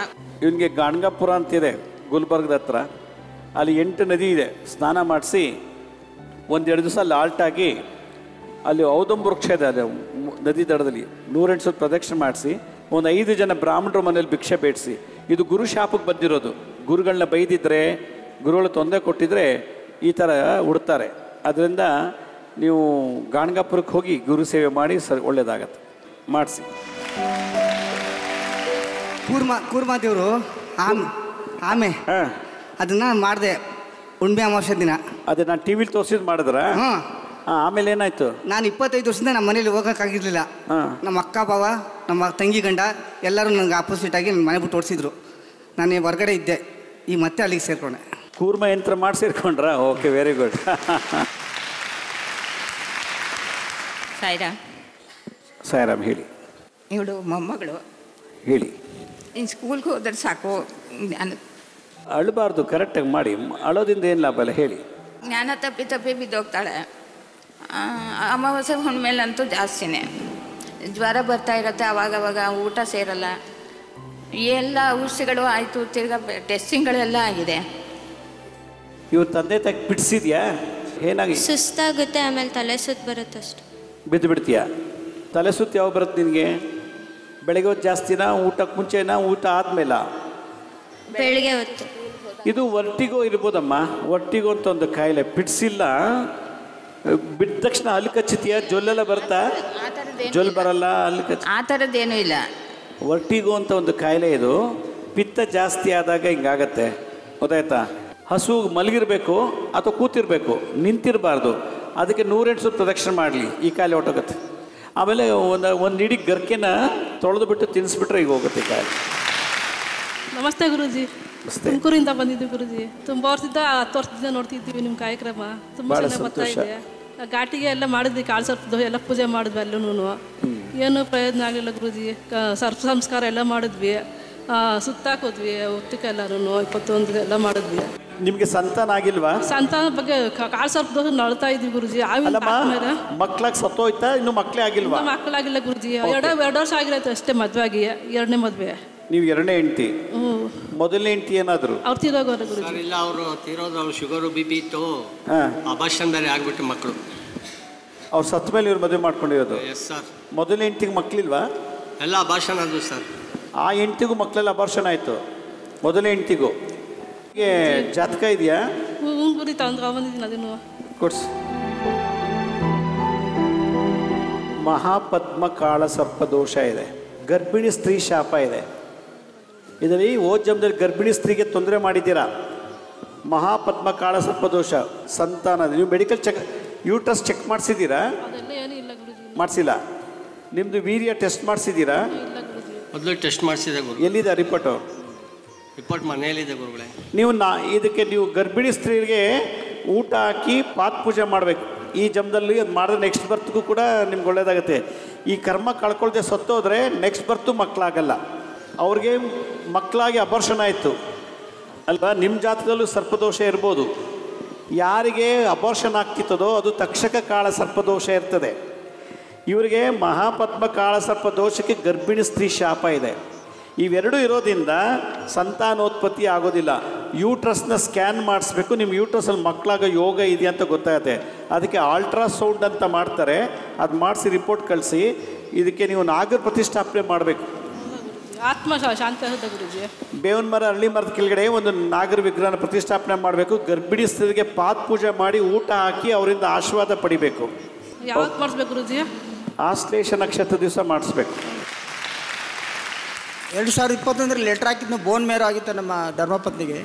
ಇವನಿಗೆ ಗಾಣಗಾಪುರ ಅಂತಿದೆ ಗುಲ್ಬರ್ಗದ ಹತ್ರ. ಅಲ್ಲಿ 8 ನದಿ ಇದೆ. ಸ್ನಾನ ಮಾಡಿಸಿ 1-2 ದಿವಸ ಅಲ್ಲಿ ಆಲ್ಟಾಗಿ, ಅಲ್ಲಿ ಔದಂಬ ವೃಕ್ಷ ಇದೆ, ಅಲ್ಲಿ ನದಿ ದಡದಲ್ಲಿ 108 ಸಲ ಪ್ರದಕ್ಷಿಣೆ ಮಾಡಿಸಿ ಒಂದು 5 ಜನ ಬ್ರಾಹ್ಮಣರ ಮನೇಲಿ ಭಿಕ್ಷೆ ಬೇಡಿಸಿ. ಇದು ಗುರು ಶಾಪಕ್ಕೆ ಬಂದಿರೋದು. ಗುರುಗಳನ್ನ ಬೈದಿದ್ರೆ, ಗುರುಗಳು ತೊಂದರೆ ಕೊಟ್ಟಿದ್ರೆ ಈ ಥರ ಉಡ್ತಾರೆ. ಅದರಿಂದ ನೀವು ಗಾಣಗಾಪುರಕ್ಕೆ ಹೋಗಿ ಗುರು ಸೇವೆ ಮಾಡಿ ಸರಿ, ಒಳ್ಳೇದಾಗತ್ತೆ. ಮಾಡಿಸಿ.
ಕೂರ್ಮಾ ದೇವರು ಆಮೆ ಅದನ್ನ ಮಾಡಿದೆ ಹುಣ್ಮೆ ಅಮಾವಾಸ್ಯೆ ದಿನ.
ಅದೇ ನಾನು ಟಿ ವಿಲಿ ತೋರಿಸಿದ್ ಮಾಡಿದ್ರ? ಆಮೇಲೆ ಏನಾಯ್ತು?
ನಾನು 25 ವರ್ಷದಿಂದ ನಮ್ಮ ಮನೇಲಿ ಹೋಗೋಕ್ಕಾಗಿರ್ಲಿಲ್ಲ. ನಮ್ಮ ಅಕ್ಕ ಬಾವ, ನಮ್ಮ ತಂಗಿ ಗಂಡ ಎಲ್ಲರೂ ನನಗೆ ಆಪೋಸಿಟ್ ಆಗಿ ನನ್ನ ಮನೆ ಬಿಟ್ಟು ಓಡಿಸಿದ್ರು. ನಾನು ಹೊರಗಡೆ ಇದ್ದೆ, ಈ ಮತ್ತೆ ಅಲ್ಲಿಗೆ ಸೇರ್ಕೊಂಡೆ.
ಕೂರ್ಮ ಯಂತ್ರ ಮಾಡಿ ಸೇರ್ಕೊಂಡ್ರ? Okay, very good. ಸಾಯಿರಾಮ್ ಹೇಳಿ.
ಇವಳು ಮೊಮ್ಮಗಳು.
ಹೇಳಿ.
ಇನ್ನು ಸ್ಕೂಲ್ಗೆ ಹೋದ್ರೆ ಸಾಕು,
ಅಳಬಾರ್ದು, ಕರೆಕ್ಟಾಗಿ ಮಾಡಿ. ಅಳೋದಿಂದ ಏನು ಲಾಭ ಅಲ್ಲ, ಹೇಳಿ.
ಜ್ಞಾನ ತಪ್ಪಿ ಬಿದ್ದೋಗ್ತಾಳೆ. ಅಮಾವಾಸ್ಯೆ ಹುಣ್ಮೇಲಂತೂ ಜಾಸ್ತಿನೇ ಜ್ವರ ಬರ್ತಾ ಇರುತ್ತೆ. ಅವಾಗವಾಗ ಊಟ ಸೇರಲ್ಲ. ಎಲ್ಲ ಔಷಧಿಗಳು ಆಯಿತು, ತಿರ್ಗಾ ಟೆಸ್ಟಿಂಗ್ಗಳೆಲ್ಲ ಆಗಿದೆ.
ಇವ್ರ ತಂದೆ ತಾಯಿ ಬಿಡಿಸಿದ್ಯಾ? ಏನಾಗಿ?
ಸುಸ್ತಾಗುತ್ತೆ, ಆಮೇಲೆ ತಲೆ ಸುತ್ತ ಬರುತ್ತೆ ಅಷ್ಟು.
ಬಿದ್ದು ಬಿಡ್ತೀಯಾ? ತಲೆ ಸುತ್ತ ಯಾವಾಗ ಬರುತ್ತೆ ನಿನಗೆ? ಬೆಳಗ್ಗೆ ಹೊತ್ತು ಜಾಸ್ತಿನಾ, ಊಟಕ್ಕೆ ಮುಂಚೆನಾ, ಊಟ ಆದಮೇಲ?
ಬೆಳಿಗ್ಗೆ ಹೊತ್ತು.
ಇದು ವರ್ಟಿಗೋ ಇರ್ಬೋದಮ್ಮ. ವರ್ಟಿಗೋ ಅಂತ ಒಂದು ಕಾಯಿಲೆ. ಬಿಡಿಸಿಲ್ಲ, ಬಿದ್ದ ತಕ್ಷಣ ಹಲ್ಲು ಕಚ್ಚುತ್ತೀಯ? ಜೊಲ್ಲೆಲ್ಲ ಬರುತ್ತಾ? ಜೊಲ್ ಬರಲ್ಲ, ಹಲ್ಲು ಕಚ್ಚ,
ಆ ಥರದ್ದೇನೂ ಇಲ್ಲ.
ವರ್ಟಿಗೋ ಅಂತ ಒಂದು ಕಾಯಿಲೆ. ಇದು ಪಿತ್ತ ಜಾಸ್ತಿ ಆದಾಗ ಹಿಂಗಾಗತ್ತೆ, ಗೊತ್ತಾಯ್ತಾ? ಹಸು ಮಲಗಿರ್ಬೇಕು ಅಥವಾ ಕೂತಿರ್ಬೇಕು, ನಿಂತಿರಬಾರ್ದು. ಅದಕ್ಕೆ 108 ಸಲ ಪ್ರದಕ್ಷಿಣೆ ಮಾಡಲಿ, ಈ ಕಾಯಿಲೆ ಹೊಟ್ಟೋಗುತ್ತೆ. ಆಮೇಲೆ ಒಂದು ಇಡೀ ಗರ್ಕೆನ ತೊಳೆದು ಬಿಟ್ಟು ತಿನ್ನಿಸ್ಬಿಟ್ರೆ ಈಗ ಹೋಗುತ್ತೆ ಕಾಯಿಲೆ.
ನಮಸ್ತೆ ಗುರುಜಿ. ತುಮಕೂರಿಂದ ಬಂದಿದ್ವಿ ಗುರುಜಿ. ತುಂಬ ವರ್ಷದಿಂದ 10 ವರ್ಷದಿಂದ ನೋಡ್ತಿದ್ದೀವಿ ನಿಮ್ಮ ಕಾರ್ಯಕ್ರಮ. ತುಂಬ ಚೆನ್ನಾಗಿ ಬರ್ತಾ ಇದೆ. ಘಾಟಿಗೆ ಎಲ್ಲ ಮಾಡಿದ್ವಿ, ಕಾಳು ಸರ್ಪದ್ದು ಎಲ್ಲ ಪೂಜೆ ಮಾಡಿದ್ವಿ. ಅಲ್ಲೂ ಏನೂ ಪ್ರಯೋಜನ ಆಗಲಿಲ್ಲ ಗುರುಜಿ. ಸರ್ಪ ಸಂಸ್ಕಾರ ಎಲ್ಲ ಮಾಡಿದ್ವಿ, ಸುತ್ತಾಕೋದ್ವಿ, ಉತ್ತಕ್ಕೆಲ್ಲರೂ 21 ಎಲ್ಲ ಮಾಡಿದ್ವಿ.
ನಿಮಗೆ ಸಂತಾನ ಆಗಿಲ್ವಾ?
ಸಂತಾನ ಬಗ್ಗೆ ಕಾಳು ಸರ್ಪದ ನಳ್ತಾ ಇದ್ವಿ ಗುರುಜಿ.
ಮಕ್ಕಳಾಗಿ ಸತ್ತೋಯ್ತಾ? ಇನ್ನು ಮಕ್ಕಳೇ ಆಗಿಲ್ವಾ?
ಮಕ್ಕಳಾಗಿಲ್ಲ ಗುರುಜಿ. 2 ವರ್ಷ ಆಗಿರತ್ತೆ ಅಷ್ಟೇ ಮದುವೆ ಆಗಿ. 2ನೇ ಮದುವೆ.
ನೀವು 2ನೇ ಹೆಂಡತಿ? ಮೊದಲನೇ ಹೆಂಡತಿ ಏನಾದ್ರು?
ಅವ್ರು ತೀರೋಗೋರು ಗುರುಜಿ.
ಇಲ್ಲ, ಅವರು ತೀರೋದು. ಅವ್ರು ಶುಗರು BP ಇತ್ತು, ಅಭಾಷಣದಲ್ಲಿ ಆಗ್ಬಿಟ್ಟು ಮಕ್ಕಳು.
ಅವ್ರು ಸತ್ತ ಮೇಲೆ ಇವ್ರು ಮದುವೆ ಮಾಡ್ಕೊಂಡಿರೋದು?
Yes sir.
ಮೊದಲನೇ ಹೆಂಡತಿಗೆ ಮಕ್ಕಳಿಲ್ವಾ?
ಎಲ್ಲ ಅಭಾಷಣ ಅದು ಸರ್.
ಆ ಹೆಂಡತಿಗೂ ಮಕ್ಕಳೆಲ್ಲ ಅಭಾಷಣ ಆಯಿತು. ಮೊದಲನೇ ಹೆಂಡತಿಗೂ ಜಾತಕ ಇದೆಯಾ?
ಗುರಿ ಬಂದಿದ್ದೀನಿ ಅದನ್ನು.
ಕೊಡ್ಸಿ. ಮಹಾಪದ್ಮ ಕಾಳ ಸರ್ಪದೋಷ ಇದೆ, ಗರ್ಭಿಣಿ ಸ್ತ್ರೀ ಶಾಪ ಇದೆ. ಇದರಲ್ಲಿ ಓದ್ ಜನ್ಮದಲ್ಲಿ ಗರ್ಭಿಣಿ ಸ್ತ್ರೀಗೆ ತೊಂದರೆ ಮಾಡಿದ್ದೀರಾ. ಮಹಾಪದ್ಮ ಕಾಳ ಸರ್ಪದೋಷ, ಸಂತಾನ. ನೀವು ಮೆಡಿಕಲ್ ಚೆಕ್ ಯೂಟ್ರಸ್ ಚೆಕ್ ಮಾಡಿಸಿದ್ದೀರಾ?
ಅದೆಲ್ಲ ಏನೂ ಇಲ್ಲ ಗುರುಜಿ.
ಮಾಡಿಸಿಲ್ಲ. ನಿಮ್ಮದು ವೀರ್ಯ ಟೆಸ್ಟ್ ಮಾಡಿಸಿದ್ದೀರಾ?
ಮೊದಲು ಟೆಸ್ಟ್ ಮಾಡಿಸಿದೆ ಗುರು.
ಎಲ್ಲಿದೆ ರಿಪೋರ್ಟು?
ರಿಪೋರ್ಟ್ ಮನೆಯಲ್ಲಿದೆ ಗುರುಗಳೇ.
ನೀವು ಇದಕ್ಕೆ ನೀವು ಗರ್ಭಿಣಿ ಸ್ತ್ರೀಗೆ ಊಟ ಹಾಕಿ ಪಾತ್ ಪೂಜೆ ಮಾಡಬೇಕು ಈ ಜನ್ಮದಲ್ಲಿ. ಅದು ಮಾಡಿದ್ರೆ ನೆಕ್ಸ್ಟ್ ಬರ್ತ್ಗೂ ಕೂಡ ನಿಮ್ಗೆ ಒಳ್ಳೇದಾಗುತ್ತೆ. ಈ ಕರ್ಮ ಕಳ್ಕೊಳ್ದೆ ಸತ್ತೋದ್ರೆ ನೆಕ್ಸ್ಟ್ ಬರ್ತು ಮಕ್ಕಳಾಗಲ್ಲ. ಅವ್ರಿಗೆ ಮಕ್ಕಳಾಗಿ ಅಬರ್ಷನ್ ಆಯಿತು ಅಲ್ವಾ? ನಿಮ್ಮ ಜಾತಕದಲ್ಲೂ ಸರ್ಪದೋಷ ಇರ್ಬೋದು. ಯಾರಿಗೆ ಅಬಾರ್ಷನ್ ಆಗ್ತಿತ್ತದೋ ಅದು ತಕ್ಷಕ ಕಾಳ ಸರ್ಪದೋಷ ಇರ್ತದೆ. ಇವರಿಗೆ ಮಹಾಪದ್ಮ ಕಾಳ ಸರ್ಪದೋಷಕ್ಕೆ ಗರ್ಭಿಣಿ ಸ್ತ್ರೀ ಶಾಪ ಇದೆ. ಇವೆರಡೂ ಇರೋದ್ರಿಂದ ಸಂತಾನೋತ್ಪತ್ತಿ ಆಗೋದಿಲ್ಲ. ಯೂಟ್ರಸ್ನ ಸ್ಕ್ಯಾನ್ ಮಾಡಿಸ್ಬೇಕು. ನಿಮ್ಮ ಯೂಟ್ರಸಲ್ಲಿ ಮಕ್ಕಳಾಗ ಯೋಗ ಇದೆಯಾ ಅಂತ ಗೊತ್ತಾಗುತ್ತೆ. ಅದಕ್ಕೆ ಅಲ್ಟ್ರಾಸೌಂಡ್ ಅಂತ ಮಾಡ್ತಾರೆ. ಅದು ಮಾಡಿಸಿ ರಿಪೋರ್ಟ್ ಕಳಿಸಿ. ಇದಕ್ಕೆ ನೀವು ನಾಗರ ಪ್ರತಿಷ್ಠಾಪನೆ ಮಾಡಬೇಕು.
ಆತ್ಮ ಶಾಂತಿ ಆಗುತ್ತೆ ಗುರುಜಿ.
ಬೇವಿನ ಮರ, ಅರಳಿ ಮರದ ಕೆಳಗಡೆ ಒಂದು ನಾಗರ ವಿಗ್ರಹನ ಪ್ರತಿಷ್ಠಾಪನೆ ಮಾಡಬೇಕು. ಗರ್ಭಿಣಿ ಸ್ತ್ರೀಗೆ ಪಾತ್ ಪೂಜೆ ಮಾಡಿ ಊಟ ಹಾಕಿ ಅವರಿಂದ ಆಶೀರ್ವಾದ ಪಡಿಬೇಕು.
ಯಾವತ್ತು ಮಾಡಿಸ್ಬೇಕು ಗುರುಜಿ?
ಆಶ್ಲೇಷ ನಕ್ಷತ್ರ ದಿವಸ ಮಾಡಿಸ್ಬೇಕು.
2021 ಲೆಟ್ರ್ ಹಾಕಿದ್ದು ಬೋನ್ ಮೇರೋ ಆಗಿತ್ತು ನಮ್ಮ ಧರ್ಮಪತ್ನಿಗೆ.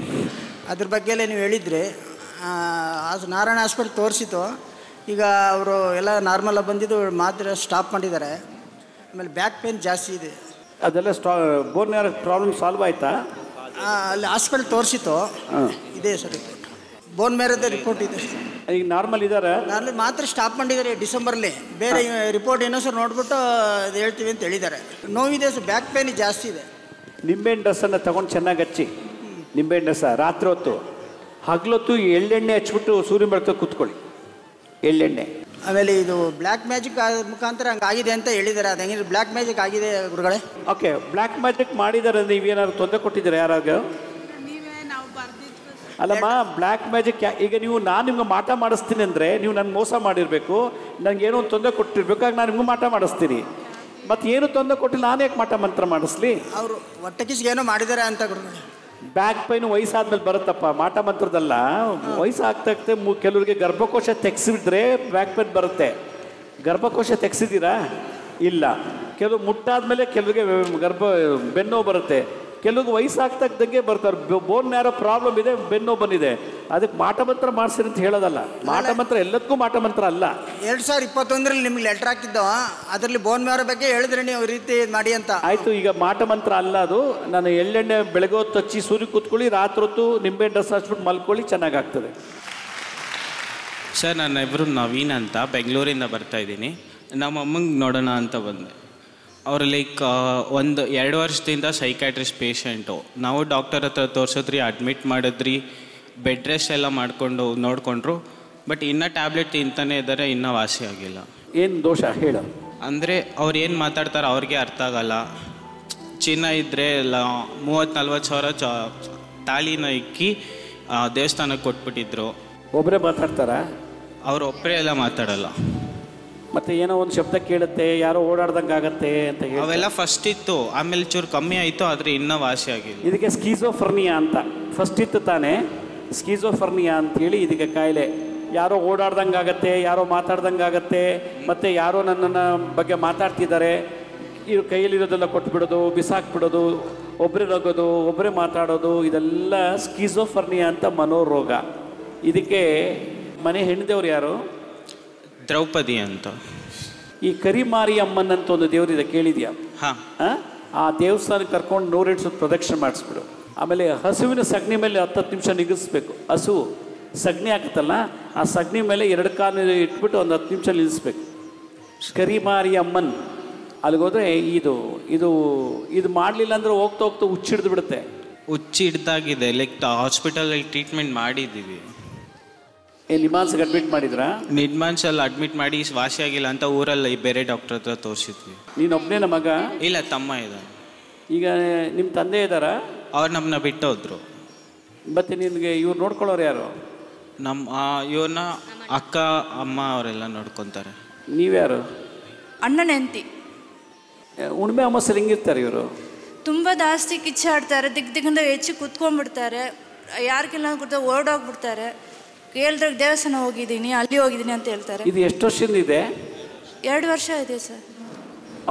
ಅದ್ರ ಬಗ್ಗೆ ನೀವು ಹೇಳಿದ್ರಿ. ನಾರಾಯಣ ಹಾಸ್ಪಿಟ್ಲ್ ತೋರಿಸಿತು. ಈಗ ಅವರು ಎಲ್ಲ ನಾರ್ಮಲಾಗಿ ಬಂದಿದ್ದು, ಮಾತ್ರ ಸ್ಟಾಪ್ ಮಾಡಿದ್ದಾರೆ. ಆಮೇಲೆ ಬ್ಯಾಕ್ ಪೇನ್ ಜಾಸ್ತಿ ಇದೆ.
ಅದೆಲ್ಲ ಬೋನ್ ಮೇರೋ ಪ್ರಾಬ್ಲಮ್ ಸಾಲ್ವ್ ಆಯ್ತಾ?
ಅಲ್ಲಿ ಹಾಸ್ಪಿಟ್ಲ್ ತೋರಿಸಿತು. ಇದೆ ಸರ್, ಬೋನ್ ಮೇರೋದೇ ರಿಪೋರ್ಟ್ ಇದೆ.
ಈಗ ನಾರ್ಮಲ್ ಇದ್ದಾರೆ.
ನಾನು ಮಾತ್ರ ಸ್ಟಾಪ್ ಮಾಡಿದ್ದಾರೆ ಡಿಸೆಂಬರ್ಲಿ. ಬೇರೆ ರಿಪೋರ್ಟ್ ಏನೋ ಸರ್ ನೋಡ್ಬಿಟ್ಟು ಅದು ಹೇಳ್ತೀವಿ ಅಂತ ಹೇಳಿದ್ದಾರೆ. ನೋವಿದೆ ಸರ್, ಬ್ಯಾಕ್ ಪೇನ್ ಜಾಸ್ತಿ ಇದೆ.
ನಿಂಬೆಹಣ್ಣು ರಸನ್ನು ತೊಗೊಂಡು ಚೆನ್ನಾಗಿ ಹಚ್ಚಿ. ನಿಂಬೆಹಣ್ಣು ರಸ ರಾತ್ರಿ ಹೊತ್ತು, ಹಗಲೊತ್ತು ಎಳ್ಳೆಣ್ಣೆ ಹಚ್ಬಿಟ್ಟು ಸೂರ್ಯ ಬೆಳಕು ಕೂತ್ಕೊಳ್ಳಿ. ಎಳ್ಳೆಣ್ಣೆ.
ಆಮೇಲೆ ಇದು ಬ್ಲ್ಯಾಕ್ ಮ್ಯಾಜಿಕ್ ಮುಖಾಂತರ ಹಂಗಾಗಿದೆ ಅಂತ ಹೇಳಿದ್ದಾರೆ. ಅದು ಹೆಂಗೆ ಬ್ಲ್ಯಾಕ್ ಮ್ಯಾಜಿಕ್ ಆಗಿದೆ ಗುರುಗಳೇ?
ಓಕೆ, ಬ್ಲ್ಯಾಕ್ ಮ್ಯಾಜಿಕ್ ಮಾಡಿದ್ದಾರೆ. ನೀವೇನಾದ್ರು ತೊಂದರೆ ಕೊಟ್ಟಿದ್ದೀರಾ ಯಾರಾಗ? ಅಲ್ಲಮ್ಮ, ಬ್ಲ್ಯಾಕ್ ಮ್ಯಾಜಿಕ್ ಈಗ ನೀವು ನಾನು ನಿಮ್ಗೆ ಮಾಟ ಮಾಡಿಸ್ತೀನಿ ಅಂದರೆ ನೀವು ನನಗೆ ಮೋಸ ಮಾಡಿರಬೇಕು. ನನಗೇನೋ ಒಂದು ತೊಂದರೆ ಕೊಟ್ಟಿರ್ಬೇಕು. ಆಗ ನಾನು ನಿಮ್ಗೆ ಮಾಟ ಮಾಡಿಸ್ತೀನಿ. ಮತ್ತು ಏನು ತೊಂದರೆ ಕೊಟ್ಟಿಲ್ಲ, ನಾನು ಯಾಕೆ ಮಾಟ ಮಂತ್ರ ಮಾಡಿಸ್ಲಿ?
ಅವರು ಹೊಟ್ಟೆ ಕಿಸ್ಗೆ ಏನೋ ಮಾಡಿದ್ದಾರೆ ಅಂತ ಗುರುಗಳೇ.
ಬ್ಯಾಕ್ ಪೈನು ವಯಸ್ಸಾದ್ಮೇಲೆ ಬರುತ್ತಪ್ಪ. ಮಾಟ ಮಂತ್ರದಲ್ಲ, ವಯಸ್ಸು ಆಗ್ತಾ ಕೆಲವರಿಗೆ ಗರ್ಭಕೋಶ ತೆಗೆಸಿದ್ರೆ ಬ್ಯಾಕ್ ಪೈನ್ ಬರುತ್ತೆ. ಗರ್ಭಕೋಶ ತೆಗೆಸಿದ್ದೀರಾ? ಇಲ್ಲ. ಕೆಲವು ಮುಟ್ಟಾದ್ಮೇಲೆ ಕೆಲವರಿಗೆ ಬೆನ್ನೋ ಬರುತ್ತೆ. ಕೆಲವ್ರಿಗೆ ವಯಸ್ಸಾಗ್ತಕ್ಕಂಗೆ ಬರ್ತಾರೆ. ಬೋನ್ ಮ್ಯಾರೋ ಪ್ರಾಬ್ಲಮ್ ಇದೆ, ಬೆನ್ನೋ ಬಂದಿದೆ. ಅದಕ್ಕೆ ಮಾಟ ಮಂತ್ರ ಮಾಡಿಸಿರಿ ಅಂತ ಹೇಳೋದಲ್ಲ. ಮಾಟ ಮಂತ್ರ ಎಲ್ಲದಕ್ಕೂ ಮಾಟ ಮಂತ್ರ ಅಲ್ಲ.
2021 ನಿಮ್ಗೆ ಲೆಟ್ರ್ ಹಾಕಿದ್ದು, ಅದರಲ್ಲಿ ಬೋನ್ ಮ್ಯಾರೋ ಬಗ್ಗೆ ಹೇಳಿದ್ರೆ ನೀವು ರೀತಿ ಮಾಡಿ ಅಂತ.
ಆಯಿತು, ಈಗ ಮಾಟ ಮಂತ್ರ ಅಲ್ಲ ಅದು. ನಾನು ಎಳ್ಳೆಣ್ಣೆ ಬೆಳಗ್ಗೆ ಹೊತ್ತು ಹಚ್ಚಿ ಸೂರ್ಯ ಕೂತ್ಕೊಳ್ಳಿ, ರಾತ್ರಿ ಹೊತ್ತು ನಿಂಬೆಹಣ್ಣು ರಸ ಹಚ್ಬಿಟ್ಟು ಮಲ್ಕೊಳ್ಳಿ, ಚೆನ್ನಾಗಾಗ್ತದೆ.
ಸರ್, ನನ್ನ ಇಬ್ಬರು ನವೀನ್ ಅಂತ ಬೆಂಗಳೂರಿಂದ ಬರ್ತಾಯಿದ್ದೀನಿ. ನಮ್ಮ ಅಮ್ಮಂಗೆ ನೋಡೋಣ ಅಂತ ಬಂದೆ. ಅವರು ಲೈಕ್ 1-2 ವರ್ಷದಿಂದ ಸೈಕ್ಯಾಟ್ರಿಸ್ಟ್ ಪೇಷಂಟು. ನಾವು ಡಾಕ್ಟರ್ ಹತ್ರ ತೋರಿಸಿದ್ರಿ, ಅಡ್ಮಿಟ್ ಮಾಡಿದ್ರಿ, ಬೆಡ್ ರೆಸ್ಟ್ ಎಲ್ಲ ಮಾಡಿಕೊಂಡು ನೋಡಿಕೊಂಡ್ರು. ಬಟ್ ಇನ್ನೂ ಟ್ಯಾಬ್ಲೆಟ್ ತಿಂತಾನೆ ಇದ್ದಾರೆ, ಇನ್ನೂ ವಾಸಿ ಆಗಿಲ್ಲ.
ಏನು ದೋಷ ಹೇಳು?
ಅಂದರೆ ಅವ್ರು ಏನು ಮಾತಾಡ್ತಾರೆ ಅವ್ರಿಗೆ ಅರ್ಥ ಆಗಲ್ಲ. ಚಿನ್ನ ಇದ್ದರೆ ಎಲ್ಲ 30-40 ಸಾವಿರ ತಾಳಿನ ಇಕ್ಕಿ ದೇವಸ್ಥಾನಕ್ಕೆ ಕೊಟ್ಬಿಟ್ಟಿದ್ರು.
ಒಬ್ಬರೇ ಮಾತಾಡ್ತಾರಾ?
ಅವ್ರು ಒಬ್ಬರೇ ಎಲ್ಲ ಮಾತಾಡಲ್ಲ.
ಮತ್ತೆ ಏನೋ ಒಂದು ಶಬ್ದ ಕೇಳುತ್ತೆ, ಯಾರೋ ಓಡಾಡ್ದಂಗೆ ಆಗತ್ತೆ ಅಂತ ಹೇಳಿ.
ಅವೆಲ್ಲ ಫಸ್ಟ್ ಇತ್ತು, ಆಮೇಲೆ ಚೂರು ಕಮ್ಮಿ ಆಯಿತು, ಆದರೆ ಇನ್ನೂ ವಾಸಿ ಆಗಿಲ್ಲ.
ಇದಕ್ಕೆ ಸ್ಕೀಜೋಫರ್ನಿಯಾ ಅಂತ ಫಸ್ಟ್ ಇತ್ತು ತಾನೇ. ಸ್ಕೀಜೋಫರ್ನಿಯಾ ಅಂತೇಳಿ ಇದಕ್ಕೆ ಕಾಯಿಲೆ. ಯಾರೋ ಓಡಾಡ್ದಂಗೆ ಆಗತ್ತೆ, ಯಾರೋ ಮಾತಾಡ್ದಂಗೆ ಆಗತ್ತೆ, ಮತ್ತು ಯಾರೋ ನನ್ನನ್ನು ಬಗ್ಗೆ ಮಾತಾಡ್ತಿದ್ದಾರೆ, ಇವ್ರ ಕೈಯಲ್ಲಿರೋದೆಲ್ಲ ಕೊಟ್ಬಿಡೋದು, ಬಿಸಾಕ್ಬಿಡೋದು, ಒಬ್ಬರೇ ನಗೋದು, ಒಬ್ಬರೇ ಮಾತಾಡೋದು, ಇದೆಲ್ಲ ಸ್ಕೀಜೋಫರ್ನಿಯಾ ಅಂತ ಮನೋರೋಗ. ಇದಕ್ಕೆ ಮನೆ ಹೆಣ್ದೇವ್ರು ಯಾರು?
ದ್ರೌಪದಿ ಅಂತ.
ಈ ಕರಿಮಾರಿ ಅಮ್ಮನ್ ಅಂತ ಒಂದು ದೇವರಿದೆ, ಕೇಳಿದ್ಯಾ?
ಹಾಂ.
ಆ ದೇವಸ್ಥಾನಕ್ಕೆ ಕರ್ಕೊಂಡು 108 ಸುತ್ತ ಪ್ರದಕ್ಷಿಣೆ ಮಾಡಿಸ್ಬಿಡು. ಆಮೇಲೆ ಹಸುವಿನ ಸಗಣಿ ಮೇಲೆ 10 ನಿಮಿಷ ನಿಲ್ಲಿಸ್ಬೇಕು. ಹಸು ಸಗಣಿ ಹಾಕುತ್ತಲ್ಲ, ಆ ಸಗಣಿ ಮೇಲೆ 2 ಕಾಲು ಇಟ್ಬಿಟ್ಟು ಒಂದು 10 ನಿಮಿಷ ನಿಲ್ಲಿಸ್ಬೇಕು. ಕರಿಮಾರಿ ಅಮ್ಮನ್ ಅಲ್ಲಿಗೋದ್ರೆ ಇದು ಮಾಡಲಿಲ್ಲ ಅಂದರೆ ಹೋಗ್ತಾ ಹೋಗ್ತಾ ಹುಚ್ಚಿಡ್ದು ಬಿಡುತ್ತೆ.
ಹುಚ್ಚಿಡ್ದಾಗಿದೆ. ಲೈಕ್ ಹಾಸ್ಪಿಟಲಲ್ಲಿ ಟ್ರೀಟ್ಮೆಂಟ್ ಮಾಡಿದ್ದೀವಿ.
ನಿಮಾನ್ಸ್ಗೆ ಅಡ್ಮಿಟ್ ಮಾಡಿದ್ರಾ?
ನಿಡ್ಮಾನ್ಸಲ್ಲಿ ಅಡ್ಮಿಟ್ ಮಾಡಿ ವಾಸಿ ಆಗಿಲ್ಲ ಅಂತ ಊರಲ್ಲಿ ಬೇರೆ ಡಾಕ್ಟರ್ ಹತ್ರ ತೋರಿಸಿದ್ವಿ.
ನೀನೊಬ್ಬನೇ ಮಗ?
ಇಲ್ಲ, ತಮ್ಮ ಇದ್ದಾನೆ.
ಈಗ ನಿಮ್ಮ ತಂದೆ ಇದ್ದಾರಾ?
ಅವ್ರು ನಮ್ಮನ್ನ ಬಿಟ್ಟು ಹೋದ್ರು.
ಮತ್ತೆ ನಿನಗೆ ಇವ್ರು ನೋಡ್ಕೊಳ್ಳೋರು ಯಾರು?
ಇವ್ರನ್ನ ಅಕ್ಕ ಅಮ್ಮ ಅವರೆಲ್ಲ ನೋಡ್ಕೊತಾರೆ.
ನೀವ್ಯಾರು?
ಅಣ್ಣನ ಹೆಂಡತಿ.
ಹುಣ್ಣಿಮೆ ಅಮಾವಾಸ್ಯೆಲಿ ಹೆಂಗಿರ್ತಾರೆ ಇವರು?
ತುಂಬ ಜಾಸ್ತಿ ಕಿಚ್ಚಾಡ್ತಾರೆ, ದಿಗ್ಗಂದ ಹೆಚ್ಚು ಕುತ್ಕೊಂಡ್ಬಿಡ್ತಾರೆ, ಯಾರಿಗೆಲ್ಲ ಗೊತ್ತ ಓಡೋಗ್ಬಿಡ್ತಾರೆ, ಹೇಳಿದ್ರೆ ದೇವಸ್ಥಾನ ಹೋಗಿದ್ದೀನಿ, ಅಲ್ಲಿ ಹೋಗಿದ್ದೀನಿ ಅಂತ ಹೇಳ್ತಾರೆ.
ಇದು ಎಷ್ಟು ವರ್ಷದಿಂದ ಇದೆ?
2 ವರ್ಷ ಇದೆ ಸರ್.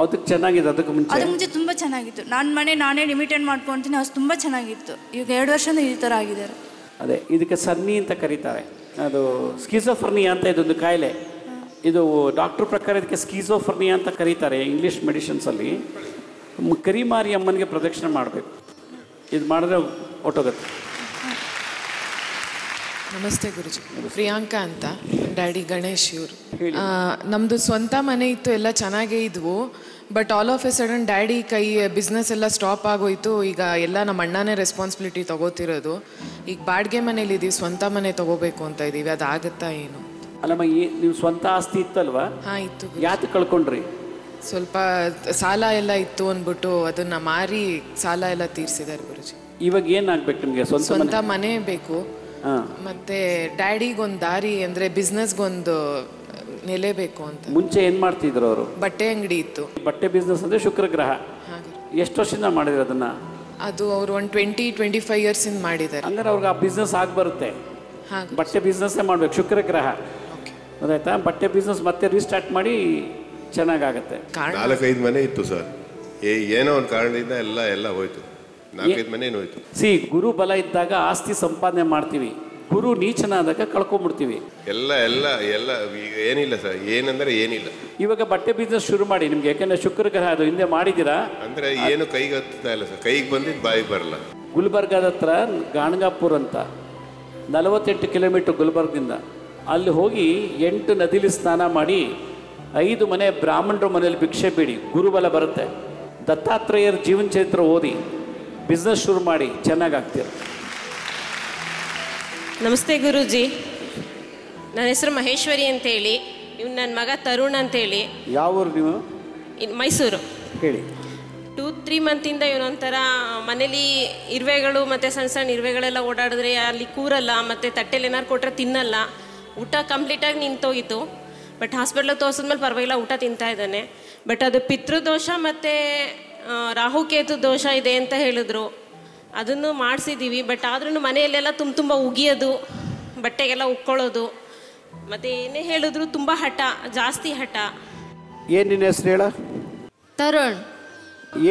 ಅದಕ್ಕೆ ಚೆನ್ನಾಗಿದೆ. ಅದಕ್ಕೆ
ಮುಂಚೆ ತುಂಬ ಚೆನ್ನಾಗಿತ್ತು. ನನ್ನ ಮನೆ ನಾನೇ ಲಿಮಿಟೆಡ್ ಮಾಡ್ಕೊತೀನಿ, ಅದು ತುಂಬ ಚೆನ್ನಾಗಿತ್ತು. ಈಗ 2 ವರ್ಷದಿಂದ ಈ ಥರ ಆಗಿದ್ದಾರೆ.
ಅದೇ ಇದಕ್ಕೆ ಸನ್ನಿ ಅಂತ ಕರೀತಾರೆ. ಅದು ಸ್ಕಿಜೋಫ್ರೆನಿಯಾ ಅಂತ ಇದೊಂದು ಕಾಯಿಲೆ. ಇದು ಡಾಕ್ಟ್ರ್ ಪ್ರಕಾರ ಇದಕ್ಕೆ ಸ್ಕಿಜೋಫ್ರೆನಿಯಾ ಅಂತ ಕರೀತಾರೆ ಇಂಗ್ಲೀಷ್ ಮೆಡಿಸಿನ್ಸಲ್ಲಿ. ಕರಿಮಾರಿ ಅಮ್ಮನಿಗೆ ಪ್ರದಕ್ಷಿಣೆ ಮಾಡಬೇಕು. ಇದು ಮಾಡಿದ್ರೆ ಹೊಟ್ಟೋಗುತ್ತೆ.
ನಮಸ್ತೆ ಗುರುಜಿ. ಪ್ರಿಯಾಂಕಾ ಅಂತ, ಡ್ಯಾಡಿ ಗಣೇಶ್ ಇವರು. ನಮ್ಮದು ಸ್ವಂತ ಮನೆ ಇತ್ತು, ಎಲ್ಲ ಚೆನ್ನಾಗೇ ಇದ್ವು. But all of A sudden daddy ಕೈ ಬಿಸ್ನೆಸ್ ಎಲ್ಲ ಸ್ಟಾಪ್ ಆಗೋಯ್ತು. ಈಗ ಎಲ್ಲ ನಮ್ಮ ಅಣ್ಣನೇ ರೆಸ್ಪಾನ್ಸಿಬಿಲಿಟಿ ತೊಗೋತಿರೋದು. ಈಗ ಬಾಡಿಗೆ ಮನೇಲಿ ಇದ್ದೀವಿ, ಸ್ವಂತ ಮನೆ ತೊಗೋಬೇಕು ಅಂತ ಇದ್ದೀವಿ. ಅದಾಗುತ್ತಾ ಏನು?
ಅಲ್ಲಮ್ಮ, ನೀವು ಸ್ವಂತ ಆಸ್ತಿ ಇತ್ತಲ್ವಾ?
ಹಾಂ ಇತ್ತು.
ಯಾಕೆ ಕಳ್ಕೊಂಡ್ರಿ?
ಸ್ವಲ್ಪ ಸಾಲ ಎಲ್ಲ ಇತ್ತು ಅಂದ್ಬಿಟ್ಟು ಅದನ್ನು ಮಾರಿ ಸಾಲ ಎಲ್ಲ ತೀರಿಸಿದ್ದಾರೆ ಗುರುಜಿ.
ಇವಾಗ ಏನಾಗಬೇಕು ನಿಮಗೆ?
ಸ್ವಂತ ಮನೆ ಬೇಕು. ಮತ್ತೆ ಡ್ಯಾಡಿಗೊಂದು ದಾರಿ ಅಂದರೆ ಬಿಸ್ನೆಸ್ಗೊಂದು ನೆಲೆ ಬೇಕು ಅಂತ.
ಮುಂಚೆ ಏನು ಮಾಡ್ತಿದ್ರು ಅವರು?
ಬಟ್ಟೆ ಅಂಗಡಿ ಇತ್ತು.
ಬಟ್ಟೆ ಬಿಸ್ನೆಸ್ ಅಂದರೆ ಶುಕ್ರ ಗ್ರಹ. ಎಷ್ಟು ವರ್ಷದಿಂದ ಮಾಡಿದ್ರು ಅದನ್ನು?
ಅದು ಅವರು ಒಂದು 20-25 ಇಯರ್ಸಿಂದ ಮಾಡಿದ್ದಾರೆ.
ಅಂದರೆ ಅವ್ರಿಗೆ ಆ ಬಿಸ್ನೆಸ್ ಆಗಿ ಬರುತ್ತೆ. ಬಟ್ಟೆ ಬಿಸ್ನೆಸ್ಸೇ ಮಾಡಬೇಕು, ಶುಕ್ರ ಗ್ರಹ. ಗೊತ್ತಾಯ್ತಾ? ಬಟ್ಟೆ ಬಿಸ್ನೆಸ್ ಮತ್ತೆ ರೀಸ್ಟಾರ್ಟ್ ಮಾಡಿ ಚೆನ್ನಾಗಾಗತ್ತೆ.
4-5 ಮನೆ ಇತ್ತು ಸರ್. ಏನೋ ಒಂದು ಕಾರಣದಿಂದ ಎಲ್ಲ ಹೋಯ್ತು. 4-5 ಮನೆ ಹೋಯ್ತು.
ಗುರು ಬಲ ಇದ್ದಾಗ ಆಸ್ತಿ ಸಂಪಾದನೆ ಮಾಡ್ತೀವಿ, ಗುರು ನೀಚನಾದಾಗ ಕಳ್ಕೊಂಡ್ಬಿಡ್ತೀವಿ.
ಎಲ್ಲ ಈಗ ಏನಿಲ್ಲ ಸರ್, ಏನಂದ್ರೆ ಏನಿಲ್ಲ.
ಇವಾಗ ಬಟ್ಟೆ ಬಿಸ್ನೆಸ್ ಶುರು ಮಾಡಿ ನಿಮ್ಗೆ, ಯಾಕಂದ್ರೆ ಶುಕ್ರ ಗ್ರಹ ಅದು ಹಿಂದೆ ಮಾಡಿದ್ದೀರಾ.
ಅಂದ್ರೆ ಏನು ಕೈಗೆ ಹತ್ತಾ ಇಲ್ಲ ಸರ್, ಕೈಗೆ ಬಂದಿದ್ದು ಬಾಯಿಗೆ ಬರಲ್ಲ.
ಗುಲ್ಬರ್ಗಾದ ಹತ್ರ ಗಾಣಗಾಪುರ್ ಅಂತ 48 ಕಿಲೋಮೀಟರ್ ಗುಲ್ಬರ್ಗದಿಂದ. ಅಲ್ಲಿ ಹೋಗಿ 8 ನದಿಲಿ ಸ್ನಾನ ಮಾಡಿ 5 ಮನೆ ಬ್ರಾಹ್ಮಣರ ಮನೇಲಿ ಭಿಕ್ಷೆ ಬೇಡಿ, ಗುರುಬಲ ಬರುತ್ತೆ. ದತ್ತಾತ್ರೇಯರ ಜೀವನ ಚರಿತ್ರೆ ಓದಿ ಬಿಸ್ನೆಸ್ ಶುರು ಮಾಡಿ, ಚೆನ್ನಾಗಾಗ್ತೀರ.
ನಮಸ್ತೆ ಗುರೂಜಿ. ನನ್ನ ಹೆಸರು ಮಹೇಶ್ವರಿ ಅಂತೇಳಿ. ಇವ್ನು ನನ್ನ ಮಗ ತರುಣ್ ಅಂತೇಳಿ.
ಯಾವ ಊರು ನೀವು?
ಮೈಸೂರು.
ಹೇಳಿ.
2-3 ಮಂತಿಂದ ಇವನೊಂಥರ ಮನೇಲಿ ಇರುವೆಗಳು ಮತ್ತು ಸಣ್ಣ ಸಣ್ಣ ಇರುವೆಗಳೆಲ್ಲ ಓಡಾಡಿದ್ರೆ ಅಲ್ಲಿ ಕೂರಲ್ಲ, ಮತ್ತು ತಟ್ಟೆಲಿ ಏನಾರು ಕೊಟ್ಟರೆ ತಿನ್ನಲ್ಲ. ಊಟ ಕಂಪ್ಲೀಟಾಗಿ ನಿಂತೋಗಿತ್ತು. ಬಟ್ ಹಾಸ್ಪಿಟ್ಲಿಗೆ ತೋರಿಸಿದ್ಮೇಲೆ ಪರವಾಗಿಲ್ಲ, ಊಟ ತಿಂತಾ ಇದ್ದಾನೆ. ಬಟ್ ಅದು ಪಿತೃದೋಷ ಮತ್ತು ರಾಹುಕೇತು ದೋಷ ಇದೆ ಅಂತ ಹೇಳಿದ್ರು. ಅದನ್ನು ಮಾಡಿಸಿದ್ದೀವಿ. ಬಟ್ ಆದ್ರೂ ಮನೆಯಲ್ಲೆಲ್ಲ ತುಂಬ ಉಗಿಯೋದು, ಬಟ್ಟೆಗೆಲ್ಲ ಉಕ್ಕೊಳ್ಳೋದು, ಮತ್ತು ಏನೇ ಹೇಳಿದ್ರು ತುಂಬ ಹಠ, ಜಾಸ್ತಿ ಹಠ.
ಏನು ನಿನ್ನ ಹೆಸರು ಹೇಳ?
ತರುಣ್.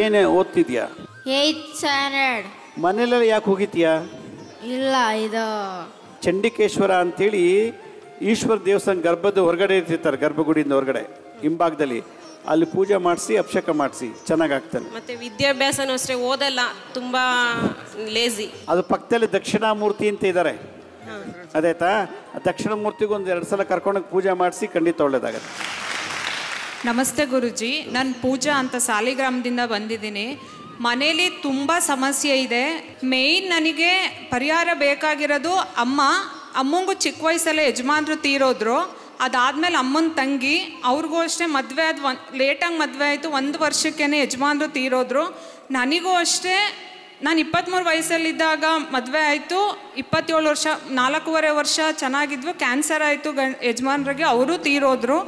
ಏನೇ ಓದ್ತಿದ್ಯಾ?
8th standard.
ಮನೇಲೆಲ್ಲ ಯಾಕೆ ಹೋಗಿದ್ಯಾ?
ಇಲ್ಲ, ಇದು
ಚಂಡಿಕೇಶ್ವರ ಅಂತೇಳಿ ಈಶ್ವರ ದೇವಸ್ಥಾನ ಗರ್ಭದ ಹೊರಗಡೆ ಇರ್ತಿರ್ತಾರೆ, ಗರ್ಭಗುಡಿಯಿಂದ ಹೊರಗಡೆ ಹಿಂಭಾಗದಲ್ಲಿ. ಅಲ್ಲಿ ಪೂಜೆ ಮಾಡಿಸಿ ಅಭಿಷೇಕ ಮಾಡಿಸಿ, ಚೆನ್ನಾಗಾಗ್ತಾನೆ.
ಮತ್ತು ವಿದ್ಯಾಭ್ಯಾಸನೂ ಅಷ್ಟೇ, ಓದಲ್ಲ, ತುಂಬ ಲೇಜಿ.
ಅದು ಪಕ್ಕದಲ್ಲಿ ದಕ್ಷಿಣಾಮೂರ್ತಿ ಅಂತ ಇದ್ದಾರೆ, ಅದಾಯ್ತಾ? ದಕ್ಷಿಣಾಮೂರ್ತಿಗೆ ಒಂದು 2 ಸಲ ಕರ್ಕೊಂಡೋಗಿ ಪೂಜೆ ಮಾಡಿಸಿ, ಖಂಡಿತ ಒಳ್ಳೇದಾಗತ್ತೆ.
ನಮಸ್ತೆ ಗುರುಜಿ. ನಾನು ಪೂಜಾ ಅಂತ ಸಾಲಿಗ್ರಾಮದಿಂದ ಬಂದಿದ್ದೀನಿ. ಮನೇಲಿ ತುಂಬ ಸಮಸ್ಯೆ ಇದೆ. ಮೇಯ್ನ್ ನನಗೆ ಪರಿಹಾರ ಬೇಕಾಗಿರೋದು ಅಮ್ಮಂಗೂ ಚಿಕ್ಕ ವಯಸ್ಸಲ್ಲೇ ಯಜಮಾನ್ರು ತೀರೋದ್ರು. ಅದಾದಮೇಲೆ ಅಮ್ಮನ ತಂಗಿ, ಅವ್ರಿಗೂ ಅಷ್ಟೇ ಮದುವೆ ಆದ ಲೇಟಾಗಿ ಮದುವೆ ಆಯಿತು. 1 ವರ್ಷಕ್ಕೇ ಯಜಮಾನ್ರು ತೀರೋದ್ರು. ನನಗೂ ಅಷ್ಟೇ, ನಾನು 23 ವಯಸ್ಸಲ್ಲಿದ್ದಾಗ ಮದುವೆ ಆಯಿತು. 27 ವರ್ಷ, 4.5 ವರ್ಷ ಚೆನ್ನಾಗಿದ್ವು. ಕ್ಯಾನ್ಸರ್ ಆಯಿತು ಯಜಮಾನ್ರಿಗೆ, ಅವರು ತೀರೋದ್ರು.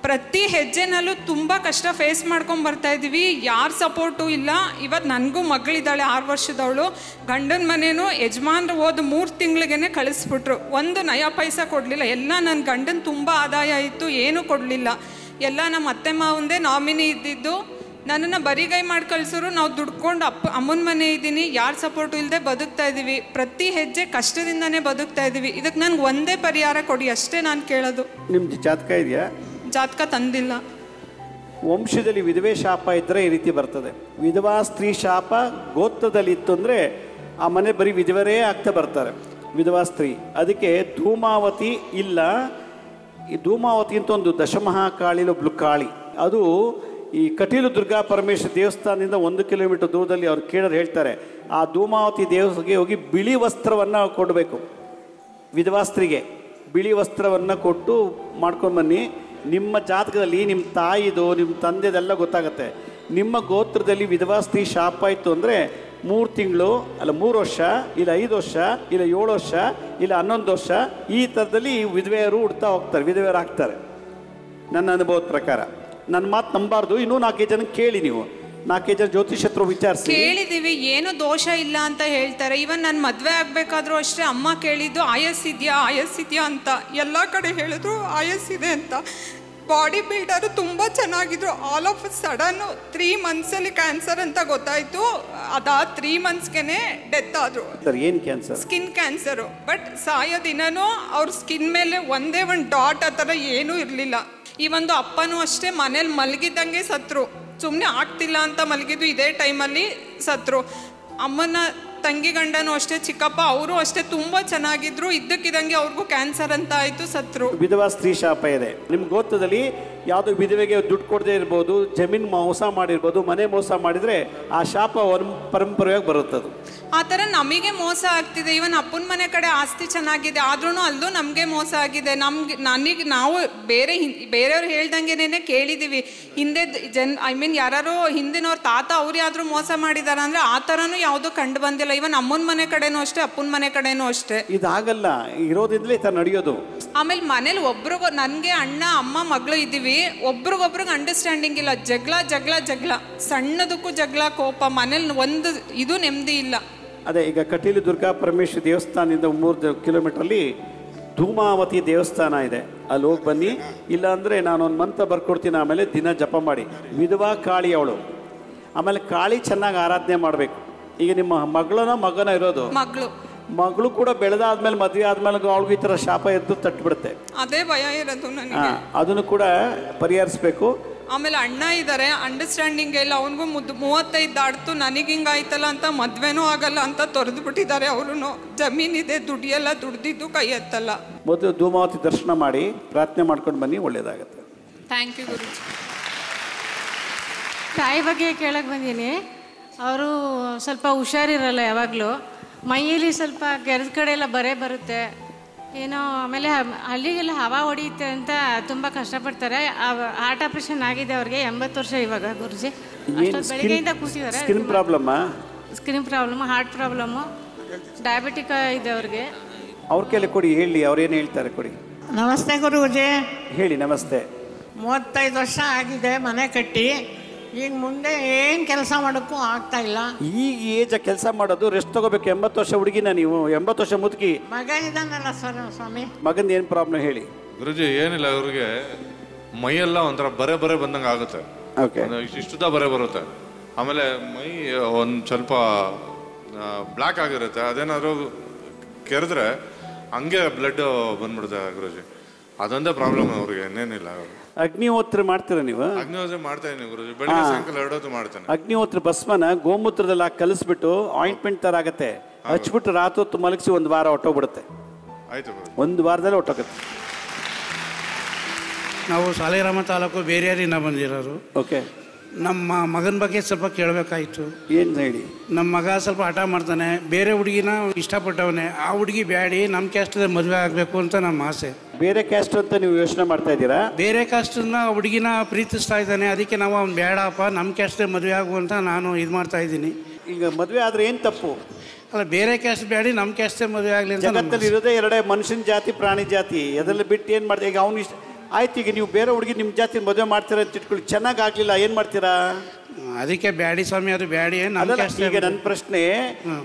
ಪ್ರತಿ ಹೆಜ್ಜೆನಲ್ಲೂ ತುಂಬ ಕಷ್ಟ ಫೇಸ್ ಮಾಡ್ಕೊಂಡು ಬರ್ತಾಯಿದ್ದೀವಿ. ಯಾರ ಸಪೋರ್ಟು ಇಲ್ಲ. ಇವತ್ತು ನನಗೂ ಮಗಳಿದ್ದಾಳೆ, 6 ವರ್ಷದವಳು. ಗಂಡನ ಮನೇನು ಯಜಮಾನ್ರು ಹೋದ 3 ತಿಂಗಳಿಗೇ ಕಳಿಸ್ಬಿಟ್ರು. 1 ನಯ ಪೈಸಾ ಕೊಡಲಿಲ್ಲ. ಎಲ್ಲ ನನ್ನ ಗಂಡನ ತುಂಬ ಆದಾಯ ಇತ್ತು, ಏನೂ ಕೊಡಲಿಲ್ಲ. ಎಲ್ಲ ನಮ್ಮ ಅತ್ತೆ ಮಾವಂದೇ ನಾಮಿನಿ ಇದ್ದಿದ್ದು. ನನ್ನನ್ನು ಬರಿಗೈ ಮಾಡಿ ಕಳಿಸೋರು. ನಾವು ದುಡ್ಕೊಂಡು ಅಮ್ಮನ ಮನೆ ಇದ್ದೀನಿ, ಯಾರ ಸಪೋರ್ಟು ಇಲ್ಲದೆ ಬದುಕ್ತಾ ಇದ್ದೀವಿ. ಪ್ರತಿ ಹೆಜ್ಜೆ ಕಷ್ಟದಿಂದನೇ ಬದುಕ್ತಾ ಇದ್ದೀವಿ. ಇದಕ್ಕೆ ನನಗೆ ಒಂದೇ ಪರಿಹಾರ ಕೊಡಿ ಅಷ್ಟೇ ನಾನು ಕೇಳೋದು.
ನಿಮ್ದು ಜಾತಕ ಇದೆಯಾ?
ಜಾತಕ ತಂದಿಲ್ಲ.
ವಂಶದಲ್ಲಿ ವಿಧವೆ ಶಾಪ ಇದ್ದರೆ ಈ ರೀತಿ ಬರ್ತದೆ. ವಿಧವಾ ಸ್ತ್ರೀ ಶಾಪ ಗೋತ್ರದಲ್ಲಿ ಇತ್ತು ಅಂದರೆ ಆ ಮನೆ ಬರೀ ವಿಧವರೇ ಆಗ್ತಾ ಬರ್ತಾರೆ, ವಿಧವಾ ಸ್ತ್ರೀ. ಅದಕ್ಕೆ ಧೂಮಾವತಿ ಇಲ್ಲ. ಈ ಧೂಮಾವತಿ ಅಂತ ಒಂದು ದಶಮಹಾಕಾಳಿಲೊಬ್ಳು ಕಾಳಿ, ಅದು ಈ ಕಟೀಲು ದುರ್ಗಾ ಪರಮೇಶ್ವರ ದೇವಸ್ಥಾನದಿಂದ 1 ಕಿಲೋಮೀಟರ್ ದೂರದಲ್ಲಿ ಅವ್ರು ಕೇಳೋರು ಹೇಳ್ತಾರೆ. ಆ ಧೂಮಾವತಿ ದೇವಸ್ಥಾನಕ್ಕೆ ಹೋಗಿ ಬಿಳಿ ವಸ್ತ್ರವನ್ನು ಕೊಡಬೇಕು. ವಿಧವಾ ಸ್ತ್ರೀಗೆ ಬಿಳಿ ವಸ್ತ್ರವನ್ನು ಕೊಟ್ಟು ಮಾಡ್ಕೊಂಡು ಬನ್ನಿ. ನಿಮ್ಮ ಜಾತಕದಲ್ಲಿ ನಿಮ್ಮ ತಾಯಿದು, ನಿಮ್ಮ ತಂದೆದೆಲ್ಲ ಗೊತ್ತಾಗುತ್ತೆ. ನಿಮ್ಮ ಗೋತ್ರದಲ್ಲಿ ವಿಧವಾ ಸ್ತ್ರೀ ಶಾಪ ಇತ್ತು ಅಂದರೆ 3 ತಿಂಗಳು, ಅಲ್ಲ 3 ವರ್ಷ, ಇಲ್ಲ 5 ವರ್ಷ, ಇಲ್ಲ 7 ವರ್ಷ, ಇಲ್ಲ 11 ವರ್ಷ, ಈ ಥರದಲ್ಲಿ ವಿಧವೆಯರು ಹುಡ್ತಾ ಹೋಗ್ತಾರೆ, ವಿಧವೆಯರು ಆಗ್ತಾರೆ. ನನ್ನ ಅನುಭವದ ಪ್ರಕಾರ. ನನ್ನ ಮಾತು ನಂಬಾರ್ದು, ಇನ್ನೂ 4-5 ಜನಕ್ಕೆ ಕೇಳಿ ನೀವು. 4-5 ಜನ ಜ್ಯೋತಿಷತ್ರು ವಿಚಾರಿಸಿ
ಕೇಳಿದೀವಿ, ಏನು ದೋಷ ಇಲ್ಲ ಅಂತ ಹೇಳ್ತಾರೆ. ಈವನ್ ನಾನು ಮದುವೆ ಆಗ್ಬೇಕಾದ್ರೂ ಅಷ್ಟೇ ಅಮ್ಮ ಕೇಳಿದ್ದು ಆಯಸ್ಸಿದ್ಯಾ ಅಂತ. ಎಲ್ಲ ಕಡೆ ಹೇಳಿದ್ರು ಆಯಸ್ಸಿದೆ ಅಂತ. ಬಾಡಿ ಬಿಲ್ಡರು ತುಂಬ ಚೆನ್ನಾಗಿದ್ರು. ಆಲ್ ಆಫ್ ಸಡನ್ 3 ಮಂತ್ಸಲ್ಲಿ ಕ್ಯಾನ್ಸರ್ ಅಂತ ಗೊತ್ತಾಯ್ತು. ಅದಾದ 3 ಮಂತ್ಸ್ಗೆ ಡೆತ್ ಆದರು.
ಏನು ಕ್ಯಾನ್ಸರ್?
Skin cancer. ಬಟ್ ಸಾಯೋ ದಿನನೂ ಅವ್ರ ಸ್ಕಿನ್ ಮೇಲೆ ಒಂದೇ ಒಂದು ಡಾಟ್ ಆ ಥರ ಏನೂ ಇರಲಿಲ್ಲ. ಈ ಒಂದು ಅಪ್ಪನೂ ಅಷ್ಟೇ ಮನೇಲಿ ಮಲಗಿದ್ದಂಗೆ ಸತ್ರು. ಸುಮ್ಮನೆ ಆಗ್ತಿಲ್ಲ ಅಂತ ಮಲಗಿದ್ದು, ಇದೇ ಟೈಮಲ್ಲಿ ಸತ್ರು. ಅಮ್ಮನ ತಂಗಿ ಗಂಡನೂ ಅಷ್ಟೇ, ಚಿಕ್ಕಪ್ಪ ಅವರು ಅಷ್ಟೇ ತುಂಬ ಚೆನ್ನಾಗಿದ್ರು. ಇದ್ದಕ್ಕಿದ್ದಂಗೆ ಅವ್ರಿಗೂ ಕ್ಯಾನ್ಸರ್ ಅಂತ ಆಯಿತು, ಸತ್ರು.
ವಿಧವಾ ಸ್ತ್ರೀ ಶಾಪ ಇದೆ. ನಿಮ್ಮ ಗೋತ್ರದಲ್ಲಿ ಯಾವುದೋ ವಿಧವೆಗೆ ದುಡ್ಡು ಕೊಡದೇ ಇರ್ಬೋದು, ಜಮೀನು ಮೋಸ ಮಾಡಿರ್ಬೋದು, ಮನೆ ಮೋಸ ಮಾಡಿದರೆ ಆ ಶಾಪ ಪರಂಪರೆಯಾಗಿ ಬರುತ್ತದು.
ಆ ಥರ ನಮಗೆ ಮೋಸ ಆಗ್ತಿದೆ. ಇವನ್ ಅಪ್ಪನ ಮನೆ ಕಡೆ ಆಸ್ತಿ ಚೆನ್ನಾಗಿದೆ, ಆದ್ರೂ ಅಲ್ಲೂ ನಮಗೆ ಮೋಸ ಆಗಿದೆ. ನಾವು ಬೇರೆಯವ್ರು ಹೇಳ್ದಂಗೆನೇ ಕೇಳಿದ್ದೀವಿ. ಹಿಂದೆ ಯಾರು ಹಿಂದಿನವ್ರ ತಾತ ಅವ್ರು ಯಾವ್ದು ಮೋಸ ಮಾಡಿದಾರ ಅಂದರೆ ಆ ಥರನೂ ಯಾವುದೂ ಕಂಡು ಬಂದಿಲ್ಲ. ಇವನ್ ಅಮ್ಮನ ಮನೆ ಕಡೆನೂ ಅಷ್ಟೇ, ಅಪ್ಪನ ಮನೆ ಕಡೆನೂ ಅಷ್ಟೇ.
ಇದಾಗಲ್ಲ, ಇರೋದ್ರಿಂದಲೇ ಈ ಥರ ನಡೆಯೋದು.
ಆಮೇಲೆ ಮನೇಲಿ ಒಬ್ರಿಗೂ, ನನಗೆ ಅಣ್ಣ ಅಮ್ಮ ಮಗಳು ಇದ್ದೀವಿ, ಒಬ್ರಿಗೊಬ್ರಿಗೆ ಅಂಡರ್ಸ್ಟ್ಯಾಂಡಿಂಗ್ ಇಲ್ಲ. ಜಗಳ ಸಣ್ಣದಕ್ಕೂ ಜಗಳ, ಕೋಪ. ಮನೇಲಿ ಒಂದು ಇದು ನೆಮ್ಮದಿ ಇಲ್ಲ.
ಅದೇ ಈಗ ಕಟೀಲು ದುರ್ಗಾ ಪರಮೇಶ್ವರಿ ದೇವಸ್ಥಾನದಿಂದ 3 ಕಿಲೋಮೀಟ್ರಲ್ಲಿ ಧೂಮಾವತಿ ದೇವಸ್ಥಾನ ಇದೆ, ಅಲ್ಲಿ ಹೋಗಿ ಬನ್ನಿ. ಇಲ್ಲಾಂದರೆ ನಾನೊಂದು ಮಂತ್ರ ಬರ್ಕೊಡ್ತೀನಿ, ಆಮೇಲೆ ದಿನ ಜಪ ಮಾಡಿ. ವಿಧವಾ ಕಾಳಿ ಅವಳು. ಆಮೇಲೆ ಕಾಳಿ ಚೆನ್ನಾಗಿ ಆರಾಧನೆ ಮಾಡಬೇಕು. ಈಗ ನಿಮ್ಮ ಮಗನ ಇರೋದು ಮಗಳು ಕೂಡ ಬೆಳೆದಾದ್ಮೇಲೆ ಮದುವೆ ಆದ್ಮೇಲೆ ಅವಳಿಗೂ ಈ ಥರ ಶಾಪ ಎದ್ದು ತಟ್ಟುಬಿಡುತ್ತೆ.
ಅದೇ ಭಯ ಇರೋದು ನನಗೆ.
ಅದನ್ನು ಕೂಡ ಪರಿಹರಿಸಬೇಕು.
ಆಮೇಲೆ ಅಣ್ಣ ಇದ್ದಾರೆ, ಅಂಡರ್ಸ್ಟ್ಯಾಂಡಿಂಗ್ ಇಲ್ಲ. ಅವನಿಗೂ 35 ದಾಟ್ತು, ನನಗೆ ಹಿಂಗಾಯ್ತಲ್ಲ ಅಂತ ಮದ್ವೆನೂ ಆಗಲ್ಲ ಅಂತ ತೊರೆದು ಬಿಟ್ಟಿದ್ದಾರೆ. ಅವರು ಜಮೀನಿದೆ, ದುಡಿಯಲ್ಲ, ದುಡ್ದಿದ್ದು ಕೈ ಎತ್ತಲ್ಲ.
ಮೊದಲು ಧೂಮಾವತಿ ದರ್ಶನ ಮಾಡಿ ಪ್ರಾರ್ಥನೆ ಮಾಡ್ಕೊಂಡು ಬನ್ನಿ, ಒಳ್ಳೇದಾಗುತ್ತೆ.
ಥ್ಯಾಂಕ್ ಯು ಗುರುಜಿ.
ತಾಯಿ ಬಗ್ಗೆ ಕೇಳಕ್ಕೆ ಬಂದೀನಿ. ಅವರು ಸ್ವಲ್ಪ ಹುಷಾರಿರಲ್ಲ, ಯಾವಾಗಲೂ ಮೈಯಲ್ಲಿ ಸ್ವಲ್ಪ ಗೆರೆದ ಕಡೆ ಎಲ್ಲ ಬರುತ್ತೆ ಏನೋ. ಆಮೇಲೆ ಹಳ್ಳಿಗೆಲ್ಲ ಹವಾ ಹೊಡೆಯುತ್ತೆ ಅಂತ ತುಂಬ ಕಷ್ಟಪಡ್ತಾರೆ. ಹಾರ್ಟ್ ಆಪ್ರೇಷನ್ ಆಗಿದೆ ಅವ್ರಿಗೆ, 80 ವರ್ಷ ಇವಾಗ ಗುರುಜಿ. ಬೆಳಿಗ್ಗೆಯಿಂದ ಕೂತಿದ್ದಾರೆ. Skin problem, heart problem, diabetic ಇದೆ ಅವ್ರಿಗೆ.
ಅವ್ರ ಕೈಲಿ ಕೊಡಿ, ಹೇಳಿ ಅವ್ರೇನು ಹೇಳ್ತಾರೆ ಕೊಡಿ.
ನಮಸ್ತೆ ಗುರುಜಿ.
ಹೇಳಿ. ನಮಸ್ತೆ.
35 ವರ್ಷ ಆಗಿದೆ ಮನೆ ಕಟ್ಟಿ. ಈಗ ಮುಂದೆ ಏನು ಕೆಲಸ ಮಾಡೋಕ್ಕೂ ಆಗ್ತಾ ಇಲ್ಲ.
ಈಗ ಏಜ್ ಕೆಲಸ ಮಾಡೋದು, ರೆಸ್ಟ್ ತಗೋಬೇಕು. 80 ವರ್ಷ ಹುಡುಗಿನ ನೀವು, 80 ವರ್ಷ ಮುದುಕಿ.
ಮಗ ಇದ್ದಾನಲ್ಲ ಸರ್ ಸ್ವಾಮಿ.
ಮಗಂದು ಏನು ಪ್ರಾಬ್ಲಮ್ ಹೇಳಿ.
ಗುರುಜಿ ಏನಿಲ್ಲ, ಅವ್ರಿಗೆ ಮೈಯೆಲ್ಲ ಒಂಥರ ಬರೆ ಬಂದಂಗೆ ಆಗುತ್ತೆ. ಇಷ್ಟುದ ಬರುತ್ತೆ. ಆಮೇಲೆ ಮೈ ಒಂದು ಸ್ವಲ್ಪ ಬ್ಲ್ಯಾಕ್ ಆಗಿರುತ್ತೆ. ಅದೇನಾದ್ರು ಕೆರೆದ್ರೆ ಹಂಗೆ ಬ್ಲಡ್ ಬಂದ್ಬಿಡುತ್ತೆ ಗುರುಜಿ. ಅದೊಂದೇ ಪ್ರಾಬ್ಲಮ್ ಅವ್ರಿಗೆ, ಇನ್ನೇನಿಲ್ಲ.
ಅಗ್ನಿಹೋತ್ರ ಮಾಡ್ತೀರಾ ನೀವು?
ಅಗ್ನಿಹೋತ್ರ ಮಾಡ್ತಾ ಇದೀನಿ ಗುರುಜಿ, ಬೆಳಿಗ್ಗೆ ಸಾಯಂಕಾಲ 2 ಹೊತ್ತು ಮಾಡ್ತೇನೆ.
ಅಗ್ನಿಹೋತ್ರ ಭಸ್ಮನ ಗೋಮೂತ್ರದಲ್ಲಿ ಕಲಿಸ್ಬಿಟ್ಟು ಆಯಿಂಟ್ಮೆಂಟ್ ತರ ಆಗತ್ತೆ, ಹಚ್ಬಿಟ್ಟು ರಾತ್ರಿ ಹೊತ್ತು ಮಲಗಿಸಿ 1 ವಾರ ಹೊಟ್ಟೋಗ್ಬಿಡುತ್ತೆ.
ಆಯ್ತು,
1 ವಾರದಲ್ಲಿ ಹೊಟ್ಟೋಗುತ್ತೆ.
ನಾವು ಸಾಲಿಗ್ರಾಮ ತಾಲೂಕು ಬೇರೆಯವರಿಂದ ಬಂದಿರೋರು.
ಓಕೆ.
ನಮ್ಮ ಮಗನ ಬಗ್ಗೆ ಸ್ವಲ್ಪ ಕೇಳಬೇಕಾಯಿತು.
ಏನು ಹೇಳಿ.
ನಮ್ಮ ಮಗ ಸ್ವಲ್ಪ ಹಠ ಮಾಡ್ತಾನೆ, ಬೇರೆ ಹುಡುಗಿನ ಇಷ್ಟಪಟ್ಟವನೇ. ಆ ಹುಡುಗಿ ಬ್ಯಾಡಿ ನಮ್ಮ ಕ್ಯಾಸ್ಟ್ದ ಮದುವೆ ಆಗಬೇಕು ಅಂತ ನಮ್ಮ ಆಸೆ.
ಬೇರೆ ಕ್ಯಾಸ್ಟ್ ಅಂತ ನೀವು ಯೋಚನೆ ಮಾಡ್ತಾ ಇದ್ದೀರಾ?
ಬೇರೆ ಕ್ಯಾಸ್ಟನ್ನ ಹುಡುಗಿನ ಪ್ರೀತಿಸ್ತಾ ಇದ್ದಾನೆ. ಅದಕ್ಕೆ ನಾವು ಅವ್ನು ಬೇಡಪ್ಪ, ನಮ್ಮ ಕ್ಯಾಸ್ಟ್ದೇ ಮದುವೆ ಆಗು ಅಂತ ನಾನು ಇದು ಮಾಡ್ತಾ ಇದ್ದೀನಿ.
ಈಗ ಮದುವೆ ಆದರೆ ಏನು ತಪ್ಪು?
ಅಲ್ಲ, ಬೇರೆ ಕ್ಯಾಸ್ಟ್ ಬೇಡಿ, ನಮ್ಮ ಕ್ಯಾಸ್ಟ್ದೇ ಮದುವೆ ಆಗಲಿ ಅಂತ.
ಜಗತ್ತಲ್ಲಿ ಇರೋದೇ 2 ಮನುಷ್ಯನ ಜಾತಿ, ಪ್ರಾಣಿ ಜಾತಿ. ಅದರಲ್ಲಿ ಬಿಟ್ಟು ಏನು ಮಾಡ್ತೀವಿ? ಈಗ ಅವ್ನು ಇಷ್ಟ ಆಯ್ತು. ಈಗ ನೀವು ಬೇರೆ ಹುಡುಗಿ ನಿಮ್ಮ ಜಾತಿ ಮದುವೆ ಮಾಡ್ತೀರಾ ಅಂತ ಇಟ್ಕೊಳ್ಳಿ, ಚೆನ್ನಾಗಿ ಆಗಲಿಲ್ಲ, ಏನು ಮಾಡ್ತೀರಾ?
ಅದಕ್ಕೆ ಬ್ಯಾಡಿ ಸ್ವಾಮಿ, ಅದು ಬ್ಯಾಡಿ.
ಈಗ ನನ್ನ ಪ್ರಶ್ನೆ,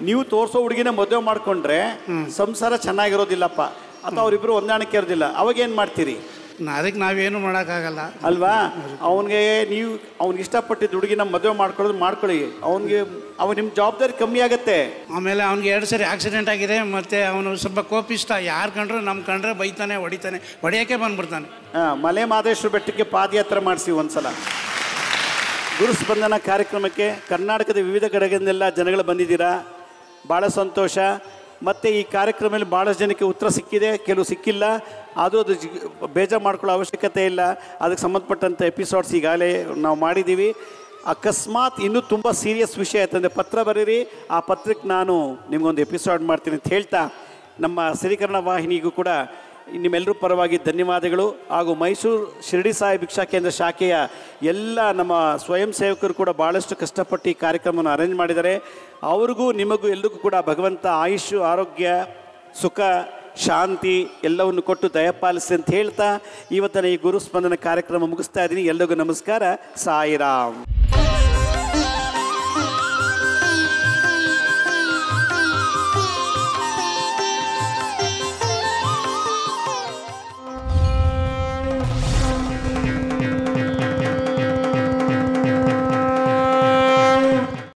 ನೀವು ತೋರಿಸೋ ಹುಡುಗಿನ ಮದುವೆ ಮಾಡ್ಕೊಂಡ್ರೆ ಸಂಸಾರ ಚೆನ್ನಾಗಿರೋದಿಲ್ಲಪ್ಪ, ಅಥವಾ ಅವರಿಬ್ರು ಹೊಂದಾಣಿಕೆ ಇರೋದಿಲ್ಲ, ಅವಾಗ ಏನು ಮಾಡ್ತೀರಿ?
ಅದಕ್ಕೆ ನಾವೇನು ಮಾಡೋಕ್ಕಾಗಲ್ಲ
ಅಲ್ವಾ? ಅವನಿಗೆ ನೀವು ಅವ್ನಿಗೆ ಇಷ್ಟಪಟ್ಟಿದ್ದು ಹುಡುಗಿನ ಮದುವೆ ಮಾಡ್ಕೊಳ್ಳಿ. ಅವ್ನು ನಿಮ್ಮ ಜವಾಬ್ದಾರಿ ಕಮ್ಮಿ ಆಗುತ್ತೆ.
ಆಮೇಲೆ ಅವ್ನಿಗೆ 2 ಸರಿ ಆಕ್ಸಿಡೆಂಟ್ ಆಗಿದೆ. ಮತ್ತು ಅವನು ಸ್ವಲ್ಪ ಕೋಪಿಷ್ಟ. ಯಾರು ಕಂಡ್ರೆ ನಮ್ಮ ಕಂಡ್ರೆ ಬೈತಾನೆ, ಹೊಡೆಯೋಕ್ಕೆ ಬಂದ್ಬಿಡ್ತಾನೆ.
ಮಲೆ ಮಹದೇಶ್ವರ ಬೆಟ್ಟಕ್ಕೆ ಪಾದಯಾತ್ರೆ ಮಾಡಿಸಿ ಒಂದ್ಸಲ. ಗುರುಸ್ಪಂದನ ಕಾರ್ಯಕ್ರಮಕ್ಕೆ ಕರ್ನಾಟಕದ ವಿವಿಧ ಕಡೆಗಳಿಂದೆಲ್ಲ ಜನಗಳು ಬಂದಿದ್ದೀರಾ, ಭಾಳ ಸಂತೋಷ. ಮತ್ತು ಈ ಕಾರ್ಯಕ್ರಮದಲ್ಲಿ ಭಾಳಷ್ಟು ಜನಕ್ಕೆ ಉತ್ತರ ಸಿಕ್ಕಿದೆ, ಕೆಲವು ಸಿಕ್ಕಿಲ್ಲ. ಅದು ಬೇಜಾರು ಮಾಡ್ಕೊಳ್ಳೋ ಅವಶ್ಯಕತೆ ಇಲ್ಲ. ಅದಕ್ಕೆ ಸಂಬಂಧಪಟ್ಟಂಥ ಎಪಿಸೋಡ್ಸ್ ಈಗಾಗಲೇ ನಾವು ಮಾಡಿದ್ದೀವಿ. ಅಕಸ್ಮಾತ್ ಇನ್ನೂ ತುಂಬ ಸೀರಿಯಸ್ ವಿಷಯ ಆಯ್ತಂದರೆ ಪತ್ರ ಬರೀರಿ, ಆ ಪತ್ರಕ್ಕೆ ನಾನು ನಿಮಗೊಂದು ಎಪಿಸೋಡ್ ಮಾಡ್ತೀನಿ ಅಂತ ಹೇಳ್ತಾ, ನಮ್ಮ ಸಿರಿಕರಣ ವಾಹಿನಿಗೂ ಕೂಡ ನಿಮ್ಮೆಲ್ಲರೂ ಪರವಾಗಿ ಧನ್ಯವಾದಗಳು. ಹಾಗೂ ಮೈಸೂರು ಶಿರಡಿ ಸಾಯಿ ಭಿಕ್ಷಾ ಕೇಂದ್ರ ಶಾಖೆಯ ಎಲ್ಲ ನಮ್ಮ ಸ್ವಯಂ ಸೇವಕರು ಕೂಡ ಭಾಳಷ್ಟು ಕಷ್ಟಪಟ್ಟು ಈ ಕಾರ್ಯಕ್ರಮವನ್ನು ಅರೇಂಜ್ ಮಾಡಿದ್ದಾರೆ. ಅವ್ರಿಗೂ ನಿಮಗೂ ಎಲ್ರಿಗೂ ಕೂಡ ಭಗವಂತ ಆಯುಷು, ಆರೋಗ್ಯ, ಸುಖ, ಶಾಂತಿ ಎಲ್ಲವನ್ನು ಕೊಟ್ಟು ದಯಪಾಲಿಸಿ ಅಂತ ಹೇಳ್ತಾ ಇವತ್ತಿನ ಈ ಗುರುಸ್ಪಂದನ ಕಾರ್ಯಕ್ರಮ ಮುಗಿಸ್ತಾ ಇದ್ದೀನಿ. ಎಲ್ರಿಗೂ ನಮಸ್ಕಾರ. ಸಾಯಿರಾಮ್.